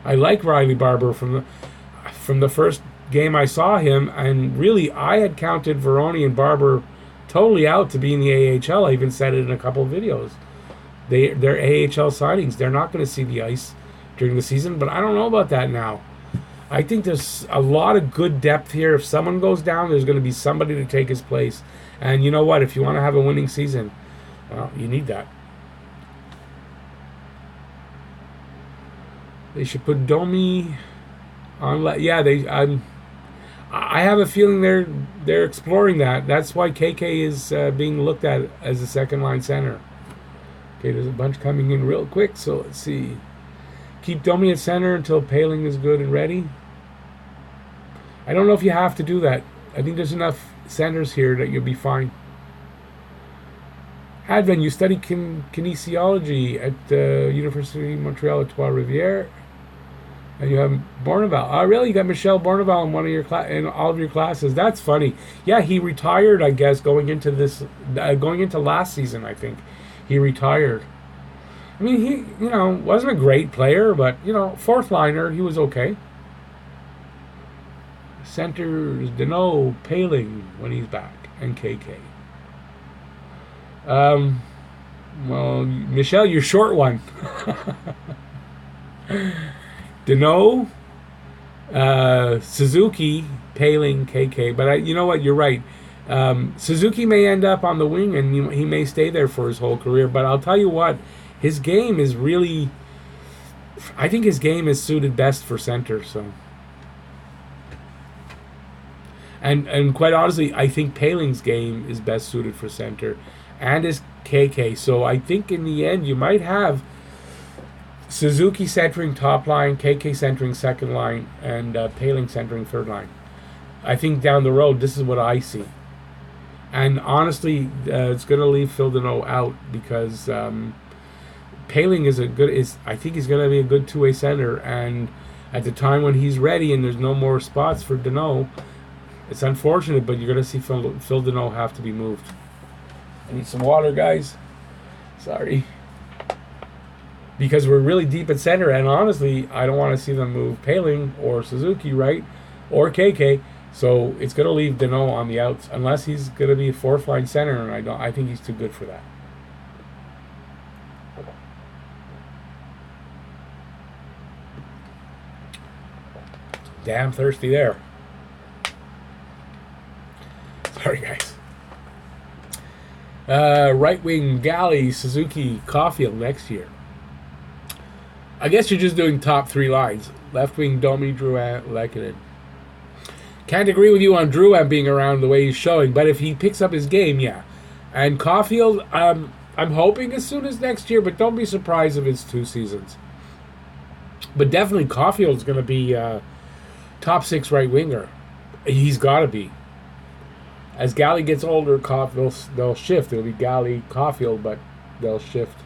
I like Riley Barber from the first game I saw him, and really I had counted Veroni and Barber totally out to be in the AHL. I even said it in a couple of videos. They're AHL signings. They're not going to see the ice during the season, but I don't know about that now. I think there's a lot of good depth here. If someone goes down, there's going to be somebody to take his place. And you know what? If you want to have a winning season, well, you need that. They should put Domi on. Yeah, I have a feeling they're exploring that. That's why KK is being looked at as a second line center. Okay, there's a bunch coming in real quick. So let's see. Keep Domi at center until Paling is good and ready. I don't know if you have to do that. I think there's enough centers here that you'll be fine. Advent, you study kinesiology at the University of Montreal at Trois-Rivières. And you have Bourneval. Oh, really? You got Michel Bourneval in one of your in all of your classes. That's funny. Yeah, he retired, I guess, going into last season, I think. He retired. I mean, he, wasn't a great player, but, fourth liner, he was okay. Centers, Dano, Paling when he's back, and KK. Well, Michelle, you're short one. Dano, Suzuki, Paling, KK. But you know what? You're right. Suzuki may end up on the wing, and he may stay there for his whole career. But I'll tell you what, his game is really... I think his game is suited best for center. So, and quite honestly, I think Paling's game is best suited for center, and is KK. So I think in the end, you might have Suzuki centering top line, KK centering second line, and Paling centering third line. I think down the road, this is what I see. And honestly, it's going to leave Phil Danault out because Paling I think he's going to be a good two-way center. And at the time when he's ready and there's no more spots for Danault, it's unfortunate, but you're going to see Phil Danault have to be moved. I need some water, guys. Sorry. Because we're really deep at center, and honestly, I don't want to see them move Paling or Suzuki, right? Or KK. So it's going to leave Danault on the outs, unless he's going to be a fourth line center, and I think he's too good for that. Damn thirsty there. Sorry, guys. Right wing, Galley, Suzuki, Caulfield next year. I guess you're just doing top three lines. Left wing, Domi, Drouin, Lehkonen. Can't agree with you on Drouin being around the way he's showing, but if he picks up his game, yeah. And Caulfield, I'm hoping as soon as next year, but don't be surprised if it's 2 seasons. But definitely Caulfield's going to be top 6 right winger. He's got to be. As Galley gets older, they'll shift. It'll be Galley, Caulfield, but they'll shift.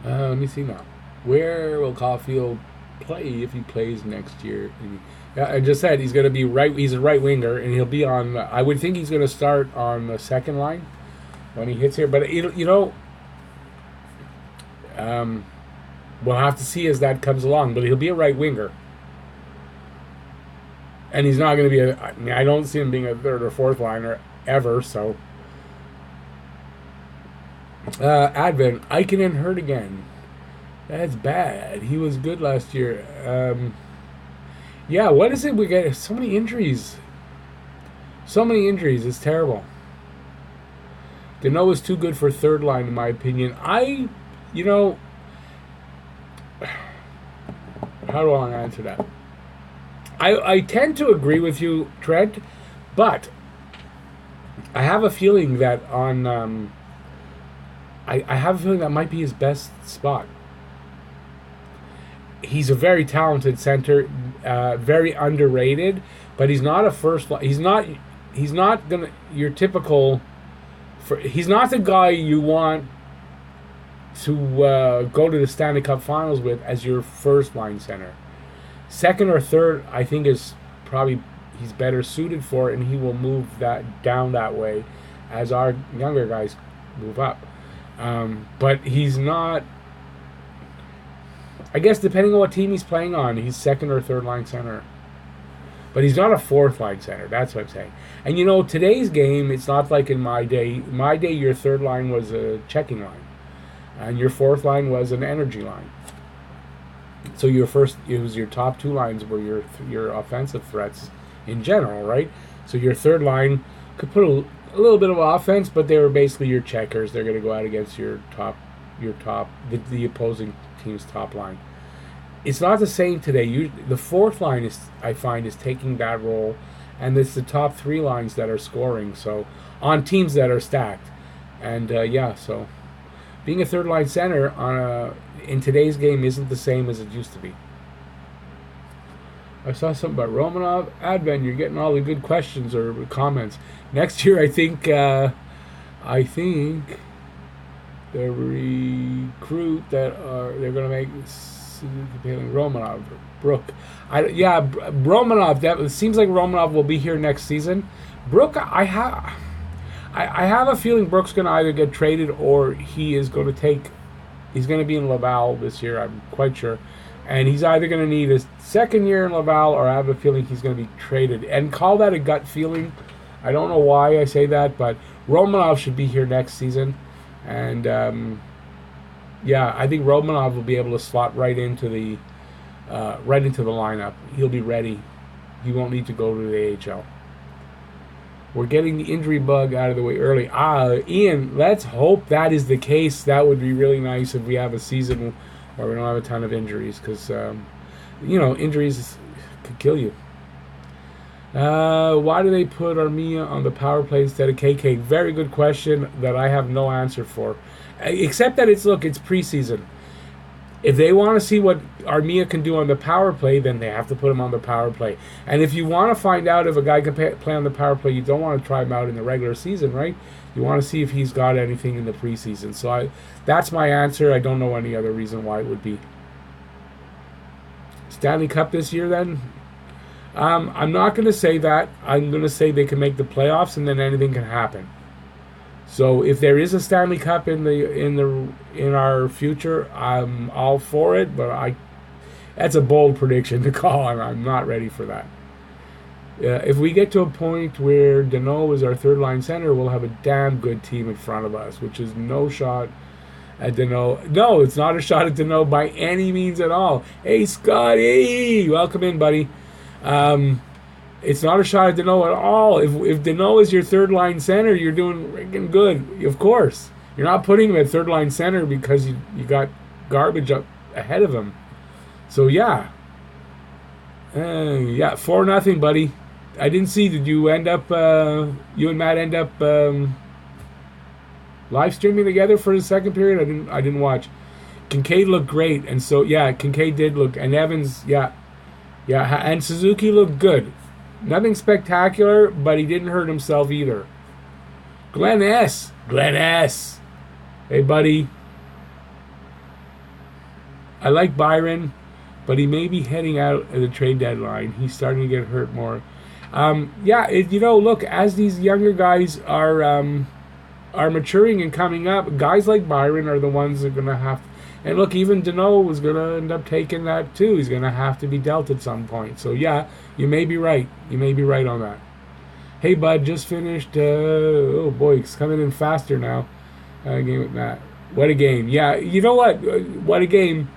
Let me see now. Where will Caulfield play if he plays next year? I just said he's going to be right. He's a right winger, and he'll be on. I would think he's going to start on the second line, when he hits here. But we'll have to see as that comes along. But he'll be a right winger, and he's not going to be I don't see him being a third or fourth liner ever. So, Advent Ikonen hurt again. That's bad. He was good last year. Yeah, what is it? We get so many injuries. So many injuries. It's terrible. Deneau is too good for third line, in my opinion. How do I answer that? I tend to agree with you, Trent, but I have a feeling that I have a feeling that might be his best spot. He's a very talented center, very underrated, but he's not a first. He's not gonna your typical. He's not the guy you want to go to the Stanley Cup Finals with as your first line center. Second or third, I think is probably he's better suited for it, and he will move that down that way as our younger guys move up. But he's not. I guess depending on what team he's playing on, he's second or third line center. But he's not a fourth line center. That's what I'm saying. And today's game, it's not like in my day. In my day, your third line was a checking line, and your fourth line was an energy line. So it was your top two lines were your offensive threats in general, right? So your third line could put a little bit of offense, but they were basically your checkers. They're going to go out against the opposing team's top line. It's not the same today. The fourth line I find is taking that role, and it's the top three lines that are scoring. So on teams that are stacked, and so being a third line center in today's game isn't the same as it used to be. I saw something about Romanov. Advent, you're getting all the good questions or comments. Next year, I think the recruit that they're going to make Romanov, Brook. Romanov. It seems like Romanov will be here next season. Brook, I have a feeling Brook's going to either get traded or he's going to be in Laval this year. I'm quite sure. And he's either going to need his second year in Laval or I have a feeling he's going to be traded. And call that a gut feeling. I don't know why I say that, but Romanov should be here next season. And, I think Romanov will be able to slot right into the lineup. He'll be ready. He won't need to go to the AHL. We're getting the injury bug out of the way early. Ian, let's hope that is the case. That would be really nice if we have a season where we don't have a ton of injuries, because injuries could kill you. Why do they put Armia on the power play instead of KK? Very good question that I have no answer for, except that it's preseason. If they want to see what Armia can do on the power play, then they have to put him on the power play. And if you want to find out if a guy can play on the power play, you don't want to try him out in the regular season, right? You want to see if he's got anything in the preseason. So that's my answer. I don't know any other reason why it would be. Stanley Cup this year, then? I'm not going to say that. I'm going to say they can make the playoffs, and then anything can happen. So if there is a Stanley Cup in our future, I'm all for it. But that's a bold prediction to call. I'm not ready for that. If we get to a point where Deneau is our third line center, we'll have a damn good team in front of us, which is no shot at Deneau. No, it's not a shot at Deneau by any means at all. Hey, Scotty, welcome in, buddy. It's not a shot at Deneau at all. If Deneau is your third line center, you're doing freaking good. Of course, you're not putting him at third line center because you got garbage up ahead of him. So yeah, 4-0, buddy. I didn't see. Did you end up? You and Matt end up live streaming together for the second period? I didn't watch. Kincaid looked great, and so Kincaid did look, and Evans, and Suzuki looked good. Nothing spectacular, but he didn't hurt himself either. Glenn S. Hey, buddy. I like Byron, but he may be heading out at the trade deadline. He's starting to get hurt more. Look, as these younger guys are are maturing and coming up. Guys like Byron are the ones that are going to have. And look, even Deneau was going to end up taking that too. He's going to have to be dealt at some point. So yeah, you may be right. You may be right on that. Hey bud, just finished. Oh boy, it's coming in faster now. Game with Matt. What a game. Yeah, you know what? What a game.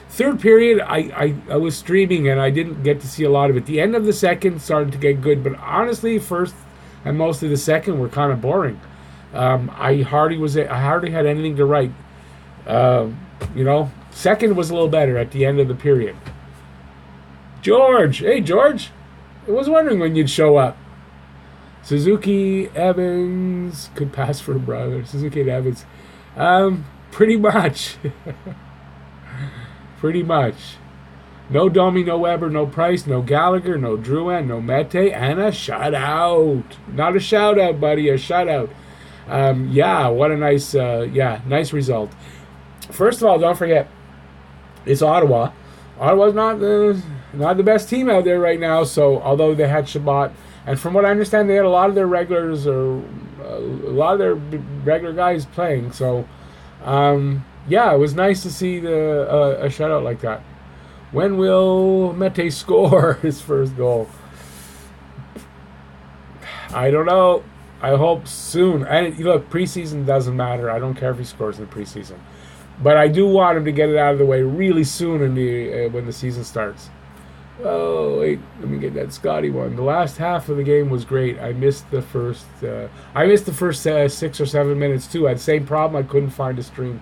Third period, I was streaming and I didn't get to see a lot of it. The end of the second started to get good, but honestly, first and most of the second were kind of boring. I hardly had anything to write. Second was a little better at the end of the period. George, hey George, I was wondering when you'd show up. Suzuki Evans could pass for a brother. Suzuki and Evans, pretty much, pretty much. No Domi, no Weber, no Price, no Gallagher, no Drouin, no Mete, and a shutout. Not a shout out, buddy, a shutout. What a nice result. First of all, don't forget, it's Ottawa. Ottawa's not the best team out there right now. So although they had Shabbat, and from what I understand, they had a lot of their regulars or a lot of their regular guys playing. So it was nice to see a shutout like that. When will Mete score his first goal? I don't know. I hope soon. And look, preseason doesn't matter. I don't care if he scores in the preseason, but I do want him to get it out of the way really soon when the season starts. Oh wait, let me get that Scotty one. The last half of the game was great. I missed the first. 6 or 7 minutes too. I had the same problem. I couldn't find a stream.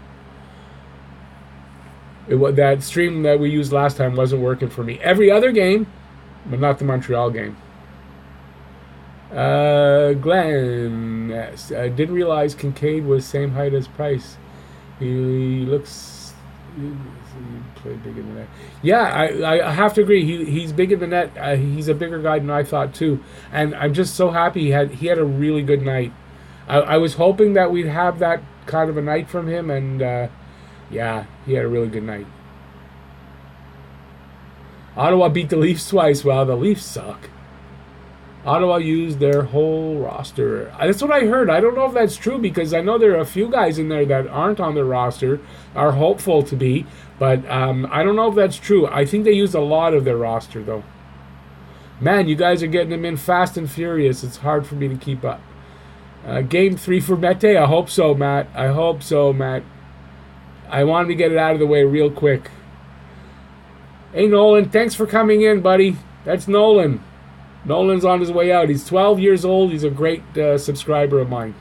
That stream that we used last time wasn't working for me. Every other game, but not the Montreal game. Glenn, yes, I didn't realize Kincaid was same height as Price. He looks play big in the net. Yeah, I have to agree. He's big in the net. He's a bigger guy than I thought too. And I'm just so happy he had a really good night. I was hoping that we'd have that kind of a night from him, and he had a really good night. Ottawa beat the Leafs twice. Well, the Leafs suck. Ottawa used their whole roster. That's what I heard. I don't know if that's true because I know there are a few guys in there that aren't on their roster, are hopeful to be, but I don't know if that's true. I think they used a lot of their roster, though. Man, you guys are getting them in fast and furious. It's hard for me to keep up. Game 3 for Mete? I hope so, Matt. I hope so, Matt. I wanted to get it out of the way real quick. Hey, Nolan, thanks for coming in, buddy. That's Nolan. Nolan's on his way out. He's 12 years old. He's a great subscriber of mine.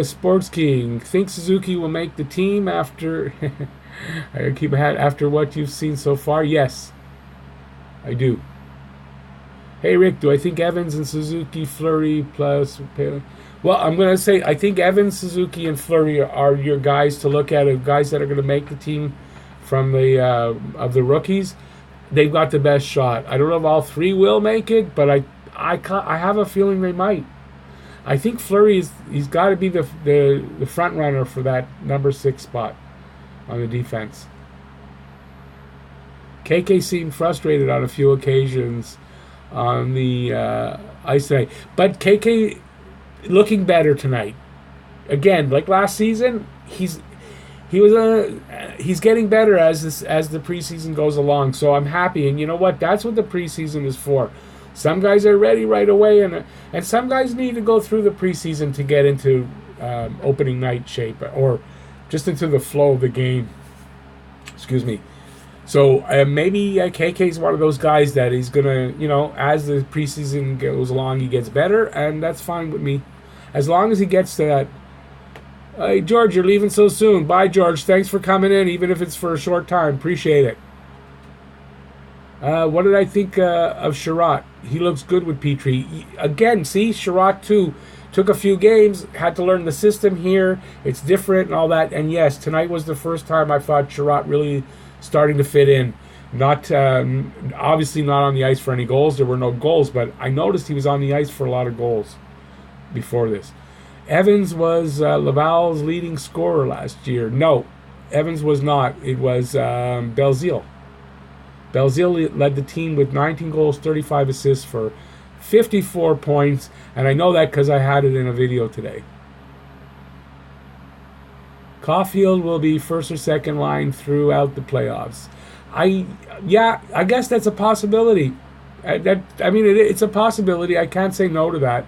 Sports King. Think Suzuki will make the team after... I gotta keep my hat after what you've seen so far? Yes, I do. Hey, Rick, do I think Evans and Suzuki, Fleury plus... Well, I'm going to say I think Evans, Suzuki, and Fleury are your guys to look at, guys that are going to make the team from the of the rookies. They've got the best shot. I don't know if all three will make it, but I have a feeling they might. I think Fleury he's got to be the front runner for that number 6 spot on the defense. KK seemed frustrated on a few occasions on the ice tonight, but KK looking better tonight. Again, like last season, he's getting better as the preseason goes along. So I'm happy, and you know what? That's what the preseason is for. Some guys are ready right away, and some guys need to go through the preseason to get into opening night shape or just into the flow of the game. Excuse me. So maybe KK is one of those guys that he's gonna, as the preseason goes along, he gets better, and that's fine with me, as long as he gets to that. Hey, George, you're leaving so soon. Bye, George. Thanks for coming in, even if it's for a short time. Appreciate it. What did I think of Sherratt? He looks good with Petrie. Again, see, Sherratt, too, took a few games, had to learn the system here. It's different and all that. And, yes, tonight was the first time I thought Sherratt really starting to fit in. Not obviously not on the ice for any goals. There were no goals, but I noticed he was on the ice for a lot of goals before this. Evans was Laval's leading scorer last year. No, Evans was not. It was Belzile. Belzile led the team with 19 goals, 35 assists for 54 points, and I know that because I had it in a video today. Caulfield will be first or second line throughout the playoffs. I guess that's a possibility. It's a possibility. I can't say no to that.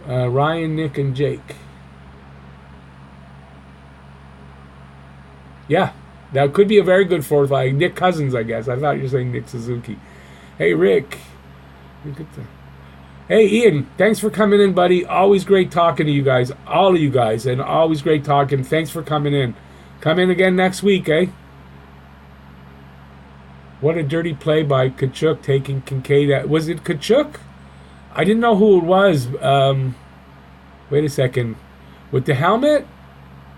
Ryan, Nick, and Jake. Yeah, that could be a very good fourth line. Nick Cousins, I guess. I thought you were saying Nick Suzuki. Hey, Rick. Hey, Ian. Thanks for coming in, buddy. Always great talking to you guys. All of you guys. And always great talking. Thanks for coming in. Come in again next week, eh? What a dirty play by Tkachuk taking Kincaid out. Was it Tkachuk? I didn't know who it was. Wait a second. With the helmet?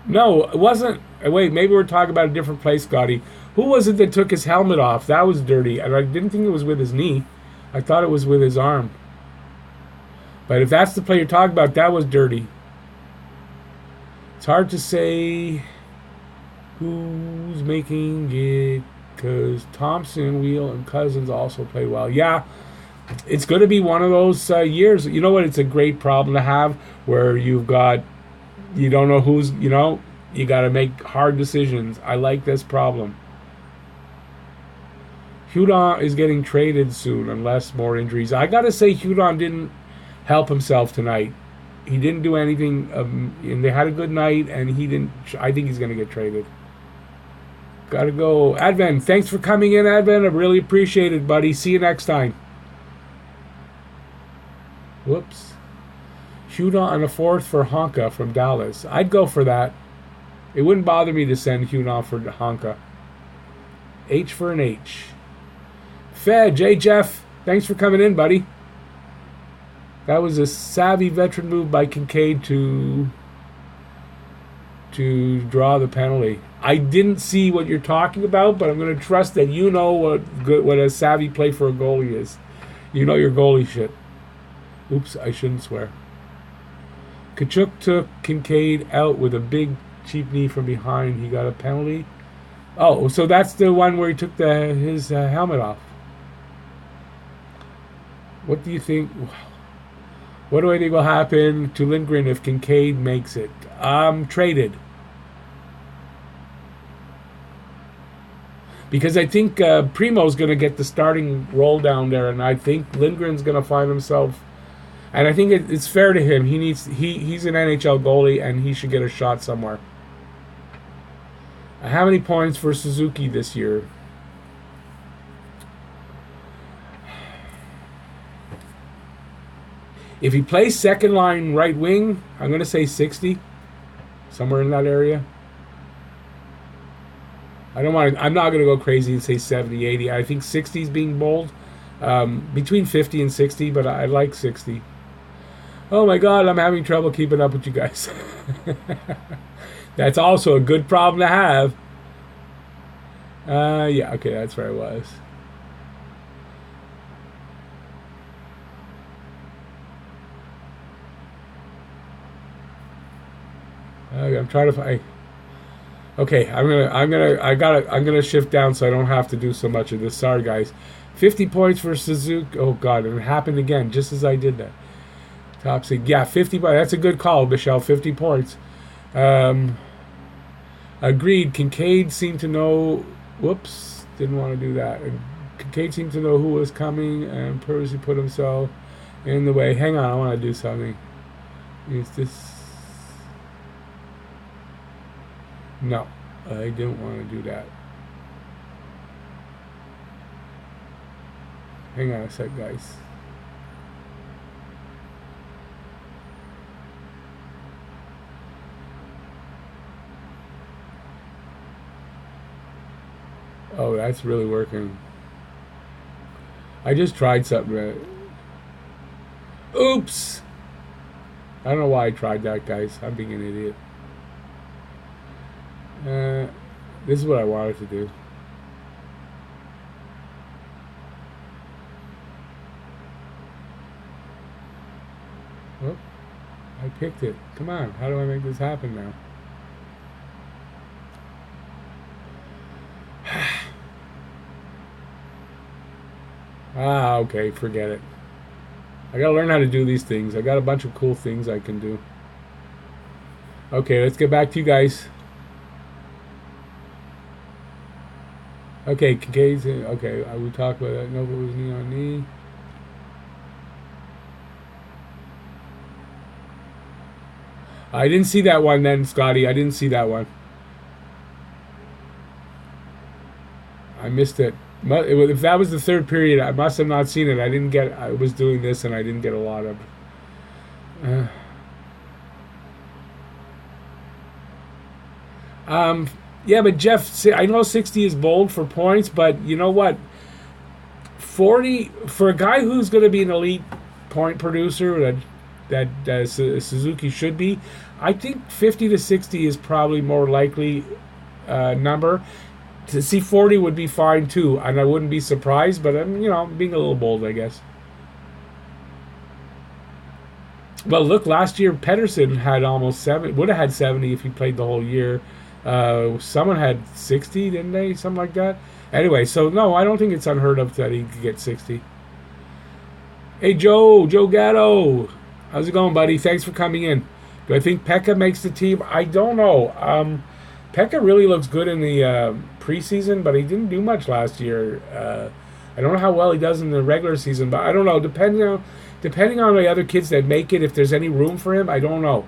No, it wasn't. Wait, maybe we're talking about a different play, Scotty. Who was it that took his helmet off? That was dirty. And I didn't think it was with his knee. I thought it was with his arm. But if that's the play you're talking about, that was dirty. It's hard to say who's making it because Thompson, Wheel, and Cousins also play well. Yeah, it's going to be one of those years. You know what? It's a great problem to have where you don't know who's, you got to make hard decisions. I like this problem. Hudon is getting traded soon unless more injuries. I got to say Hudon didn't help himself tonight. He didn't do anything, and they had a good night, and he didn't. I think he's going to get traded. Got to go. Advent, thanks for coming in, Advent. I really appreciate it, buddy. See you next time. Whoops. Hudon on a fourth for Honka from Dallas. I'd go for that. It wouldn't bother me to send Hudon for Honka. H for an H. Fed, J. Jeff, thanks for coming in, buddy. That was a savvy veteran move by Kincaid to draw the penalty. I didn't see what you're talking about, but I'm going to trust that you know what a savvy play for a goalie is. You know your goalie shit. Oops, I shouldn't swear. Tkachuk took Kincaid out with a big cheap knee from behind. He got a penalty. Oh, so that's the one where he took his helmet off. What do you think? What do I think will happen to Lindgren if Kincaid makes it? Traded. Because I think Primo's going to get the starting role down there, and I think Lindgren's going to find himself. And I think it's fair to him. He's an NHL goalie, and he should get a shot somewhere. How many points for Suzuki this year? If he plays second line right wing, I'm going to say 60. Somewhere in that area. I'm not going to go crazy and say 70, 80. I think 60 is being bold. Between 50 and 60, but I like 60. Oh my God, I'm having trouble keeping up with you guys. That's also a good problem to have. Yeah, okay, that's where I was. I'm trying to find. Okay, I'm gonna shift down so I don't have to do so much of this. Sorry, guys. 50 points for Suzuki. Oh God, and it happened again, just as I did that. Top seed. Yeah, 50. That's a good call, Michelle. 50 points. Agreed. Kincaid seemed to know. Whoops, didn't want to do that. Kincaid seemed to know who was coming, and Percy put himself in the way. Hang on, I want to do something. Is this? No, I didn't want to do that. Hang on a sec, guys. Oh, that's really working. I just tried something. Right? Oops! I don't know why I tried that, guys. I'm being an idiot. This is what I wanted to do. Oh, I picked it. Come on, how do I make this happen now? Ah, okay, forget it. I gotta learn how to do these things. I got a bunch of cool things I can do. Okay, let's get back to you guys. Okay, Kincaid's okay. I will talk about that. No, it was knee on knee. I didn't see that one then, Scotty. I didn't see that one. I missed it. If that was the third period, I must have not seen it. I didn't get. I was doing this, and I didn't get a lot of. Uh, yeah, but Jeff, I know 60 is bold for points, but you know what? 40 for a guy who's going to be an elite point producer that Suzuki should be. I think 50 to 60 is probably more likely number. To see 40 would be fine too, and I wouldn't be surprised. But I'm, being a little bold, I guess. Well, look, last year Pedersen had almost 70. Would have had 70 if he played the whole year. Someone had 60, didn't they? Something like that. Anyway, so no, I don't think it's unheard of that he could get 60. Hey, Joe Gatto. How's it going, buddy? Thanks for coming in. Do I think Pekka makes the team? I don't know. Pekka really looks good in the preseason, but he didn't do much last year. I don't know how well he does in the regular season, but I don't know. Depending on the other kids that make it, if there's any room for him, I don't know.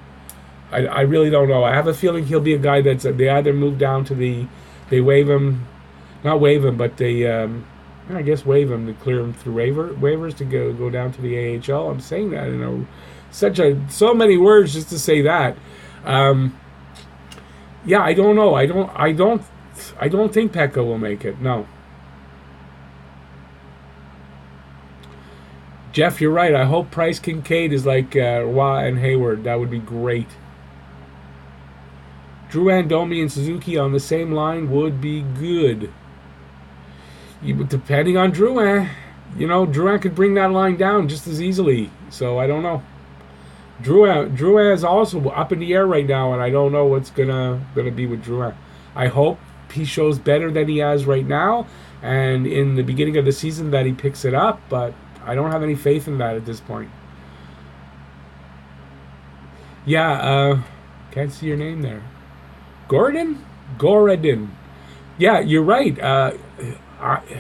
I really don't know. I have a feeling he'll be a guy that's they either move down to they waive him, not waive him, but they I guess waive him to clear him through waivers to go down to the AHL. I'm saying that so many words just to say that. Yeah, I don't know. I don't think Pekka will make it. No. Jeff, you're right. I hope Price Kincaid is like Roy and Hayward. That would be great. Drouin, Domi, and Suzuki on the same line would be good. Depending on Drouin, Drouin could bring that line down just as easily. So I don't know. Drouin is also up in the air right now, and I don't know what's gonna be with Drouin. I hope he shows better than he has right now, and in the beginning of the season that he picks it up. But I don't have any faith in that at this point. Yeah, can't see your name there. Goradin. Yeah, you're right.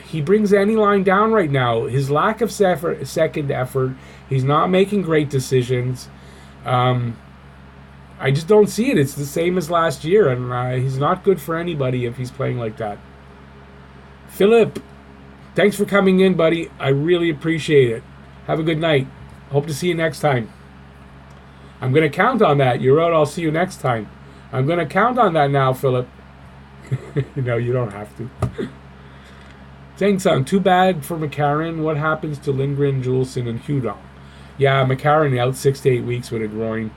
He brings any line down right now. His lack of second effort. He's not making great decisions. I just don't see it. It's the same as last year, and he's not good for anybody if he's playing like that. Philip, thanks for coming in, buddy. I really appreciate it. Have a good night. Hope to see you next time. I'm going to count on that. You're out. I'll see you next time. I'm going to count on that now, Philip. No, you don't have to. Thanks, too bad for McCarron. What happens to Lindgren, Juleson, and Hudon? Yeah, McCarron out 6 to 8 weeks with a groin.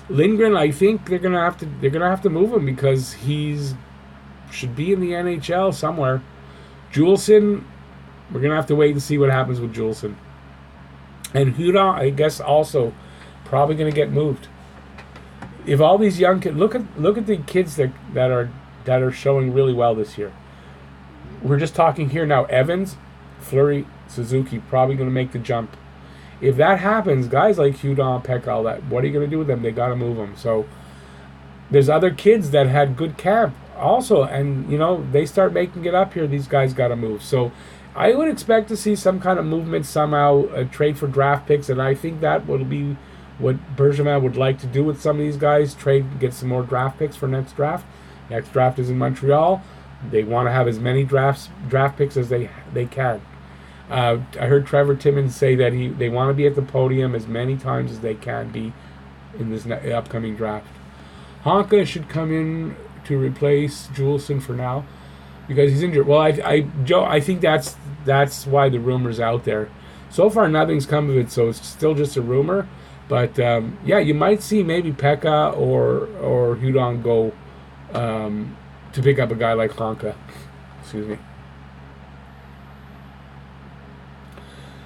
Lindgren, I think they're gonna have to move him because should be in the NHL somewhere. Juleson, we're gonna have to wait and see what happens with Juleson. And Hudon, I guess, also probably gonna get moved. If all these young kids look at the kids that are showing really well this year. We're just talking here now. Evans, Fleury, Suzuki probably going to make the jump. If that happens, guys like Hudon, Pekka, all that, what are you going to do with them? They got to move them. So there's other kids that had good camp also, and they start making it up here. These guys got to move. So I would expect to see some kind of movement somehow, a trade for draft picks, and I think that will be what Bergevin would like to do with some of these guys. Trade, get some more draft picks for next draft. Next draft is in Montreal. They want to have as many draft picks as they can. I heard Trevor Timmons say that they want to be at the podium as many times as they can be in this upcoming draft. Honka should come in to replace Juleson for now because he's injured. Well, Joe, I think that's why the rumor's out there. So far, nothing's come of it, so it's still just a rumor. But yeah, you might see maybe Pekka or Hudon go to pick up a guy like Honka. Excuse me.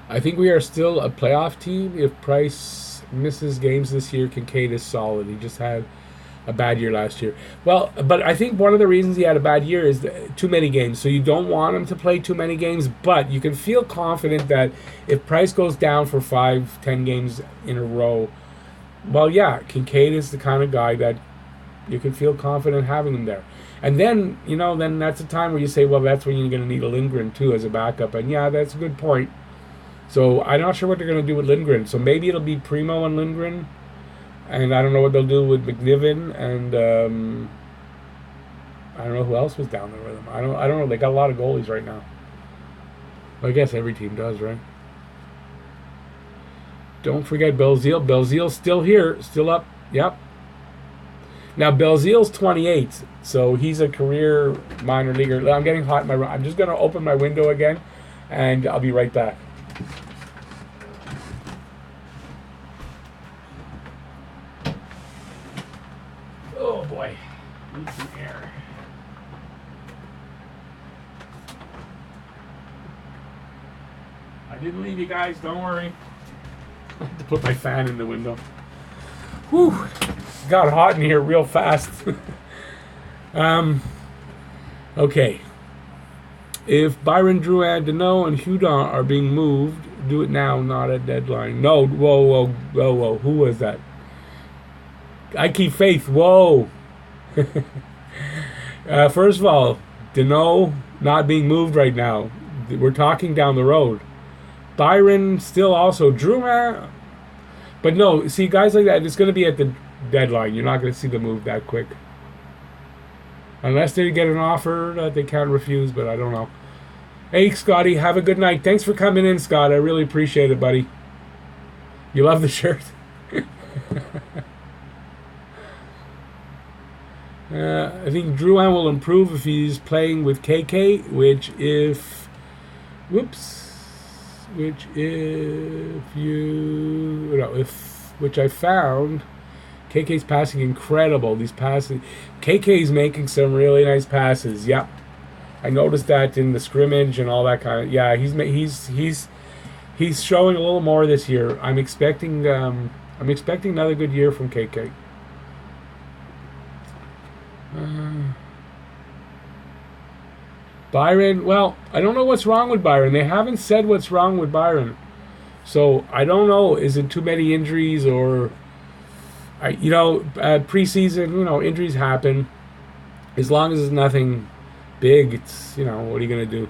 I think we are still a playoff team. If Price misses games this year, Kincaid is solid. He just had a bad year last year. Well, but I think one of the reasons he had a bad year is too many games. So you don't want him to play too many games, but you can feel confident that if Price goes down for 5-10 games in a row, well, yeah, Kincaid is the kind of guy that you can feel confident having him there. And then, then that's a time where you say, well, that's when you're going to need a Lindgren too as a backup. And yeah, that's a good point. So I'm not sure what they're going to do with Lindgren. So maybe it'll be Primo and Lindgren. And I don't know what they'll do with McNiven, and I don't know who else was down there with them. I don't know. They got a lot of goalies right now. Well, I guess every team does, right? Don't forget Belzile. Belzile's still here, still up. Yep. Now Belzile's 28, so he's a career minor leaguer. I'm getting hot in my room. I'm just gonna open my window again, and I'll be right back. Oh boy, need some air. I didn't leave you guys, don't worry. I had to put my fan in the window. Whew, got hot in here real fast. Okay. If Byron, Drouin, Deneau, and Hudon are being moved, do it now, not at deadline. No, whoa. Who was that? I keep faith. Whoa. First of all, Deneau not being moved right now. We're talking down the road. Byron still also. Drouin. But no, see, guys like that, it's going to be at the deadline. You're not going to see the move that quick. Unless they get an offer that they can't refuse, but I don't know. Hey, Scotty, have a good night. Thanks for coming in, Scott. I really appreciate it, buddy. You love the shirt? I think Drouin will improve if he's playing with KK, which I found KK's passing incredible. These passes, KK's making some really nice passes. Yep, I noticed that in the scrimmage and all that kind of. Yeah, he's showing a little more this year. I'm expecting another good year from KK. Byron, well, I don't know what's wrong with Byron. They haven't said what's wrong with Byron. So, I don't know. Is it too many injuries or... preseason, injuries happen. As long as it's nothing big, it's, what are you going to do?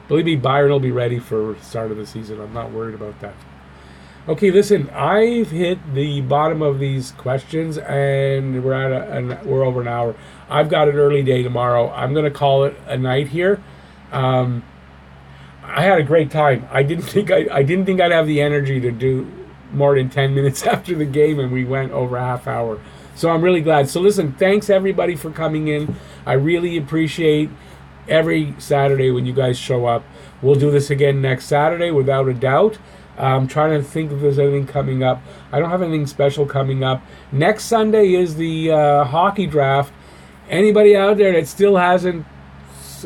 Believe me, Byron will be ready for the start of the season. I'm not worried about that. Okay, listen, I've hit the bottom of these questions, and we're over an hour. I've got an early day tomorrow. I'm going to call it a night here. I had a great time. I didn't think I'd have the energy to do more than 10 minutes after the game, and we went over a half hour. So I'm really glad. So listen, thanks everybody for coming in. I really appreciate every Saturday when you guys show up. We'll do this again next Saturday without a doubt. I'm trying to think if there's anything coming up. I don't have anything special coming up. Next Sunday is the hockey draft. Anybody out there that still hasn't,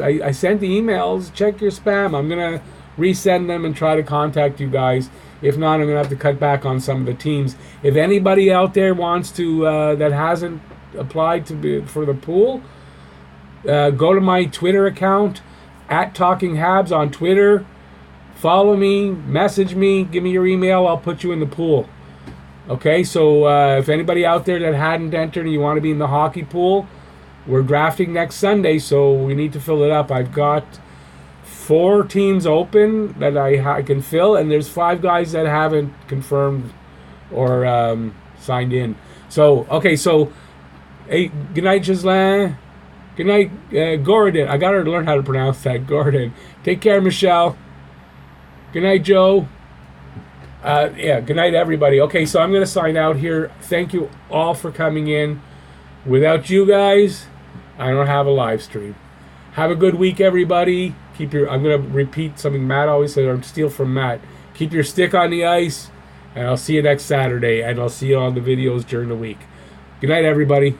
I sent the emails, check your spam. I'm going to resend them and try to contact you guys. If not, I'm going to have to cut back on some of the teams. If anybody out there wants to, that hasn't applied for the pool, go to my Twitter account, @talkinghabs on Twitter. Follow me, message me, give me your email, I'll put you in the pool. Okay, so if anybody out there that hadn't entered and you want to be in the hockey pool, we're drafting next Sunday, so we need to fill it up. I've got 4 teams open that I can fill, and there's 5 guys that haven't confirmed or signed in. So, okay, so, hey, good night, Gislain. Good night, Gordon. I got to learn how to pronounce that, Gordon. Take care, Michelle. Good night, Joe. Good night, everybody. Okay, so I'm going to sign out here. Thank you all for coming in. Without you guys, I don't have a live stream. Have a good week, everybody. I'm going to repeat something Matt always said, or steal from Matt. Keep your stick on the ice, and I'll see you next Saturday, and I'll see you on the videos during the week. Good night, everybody.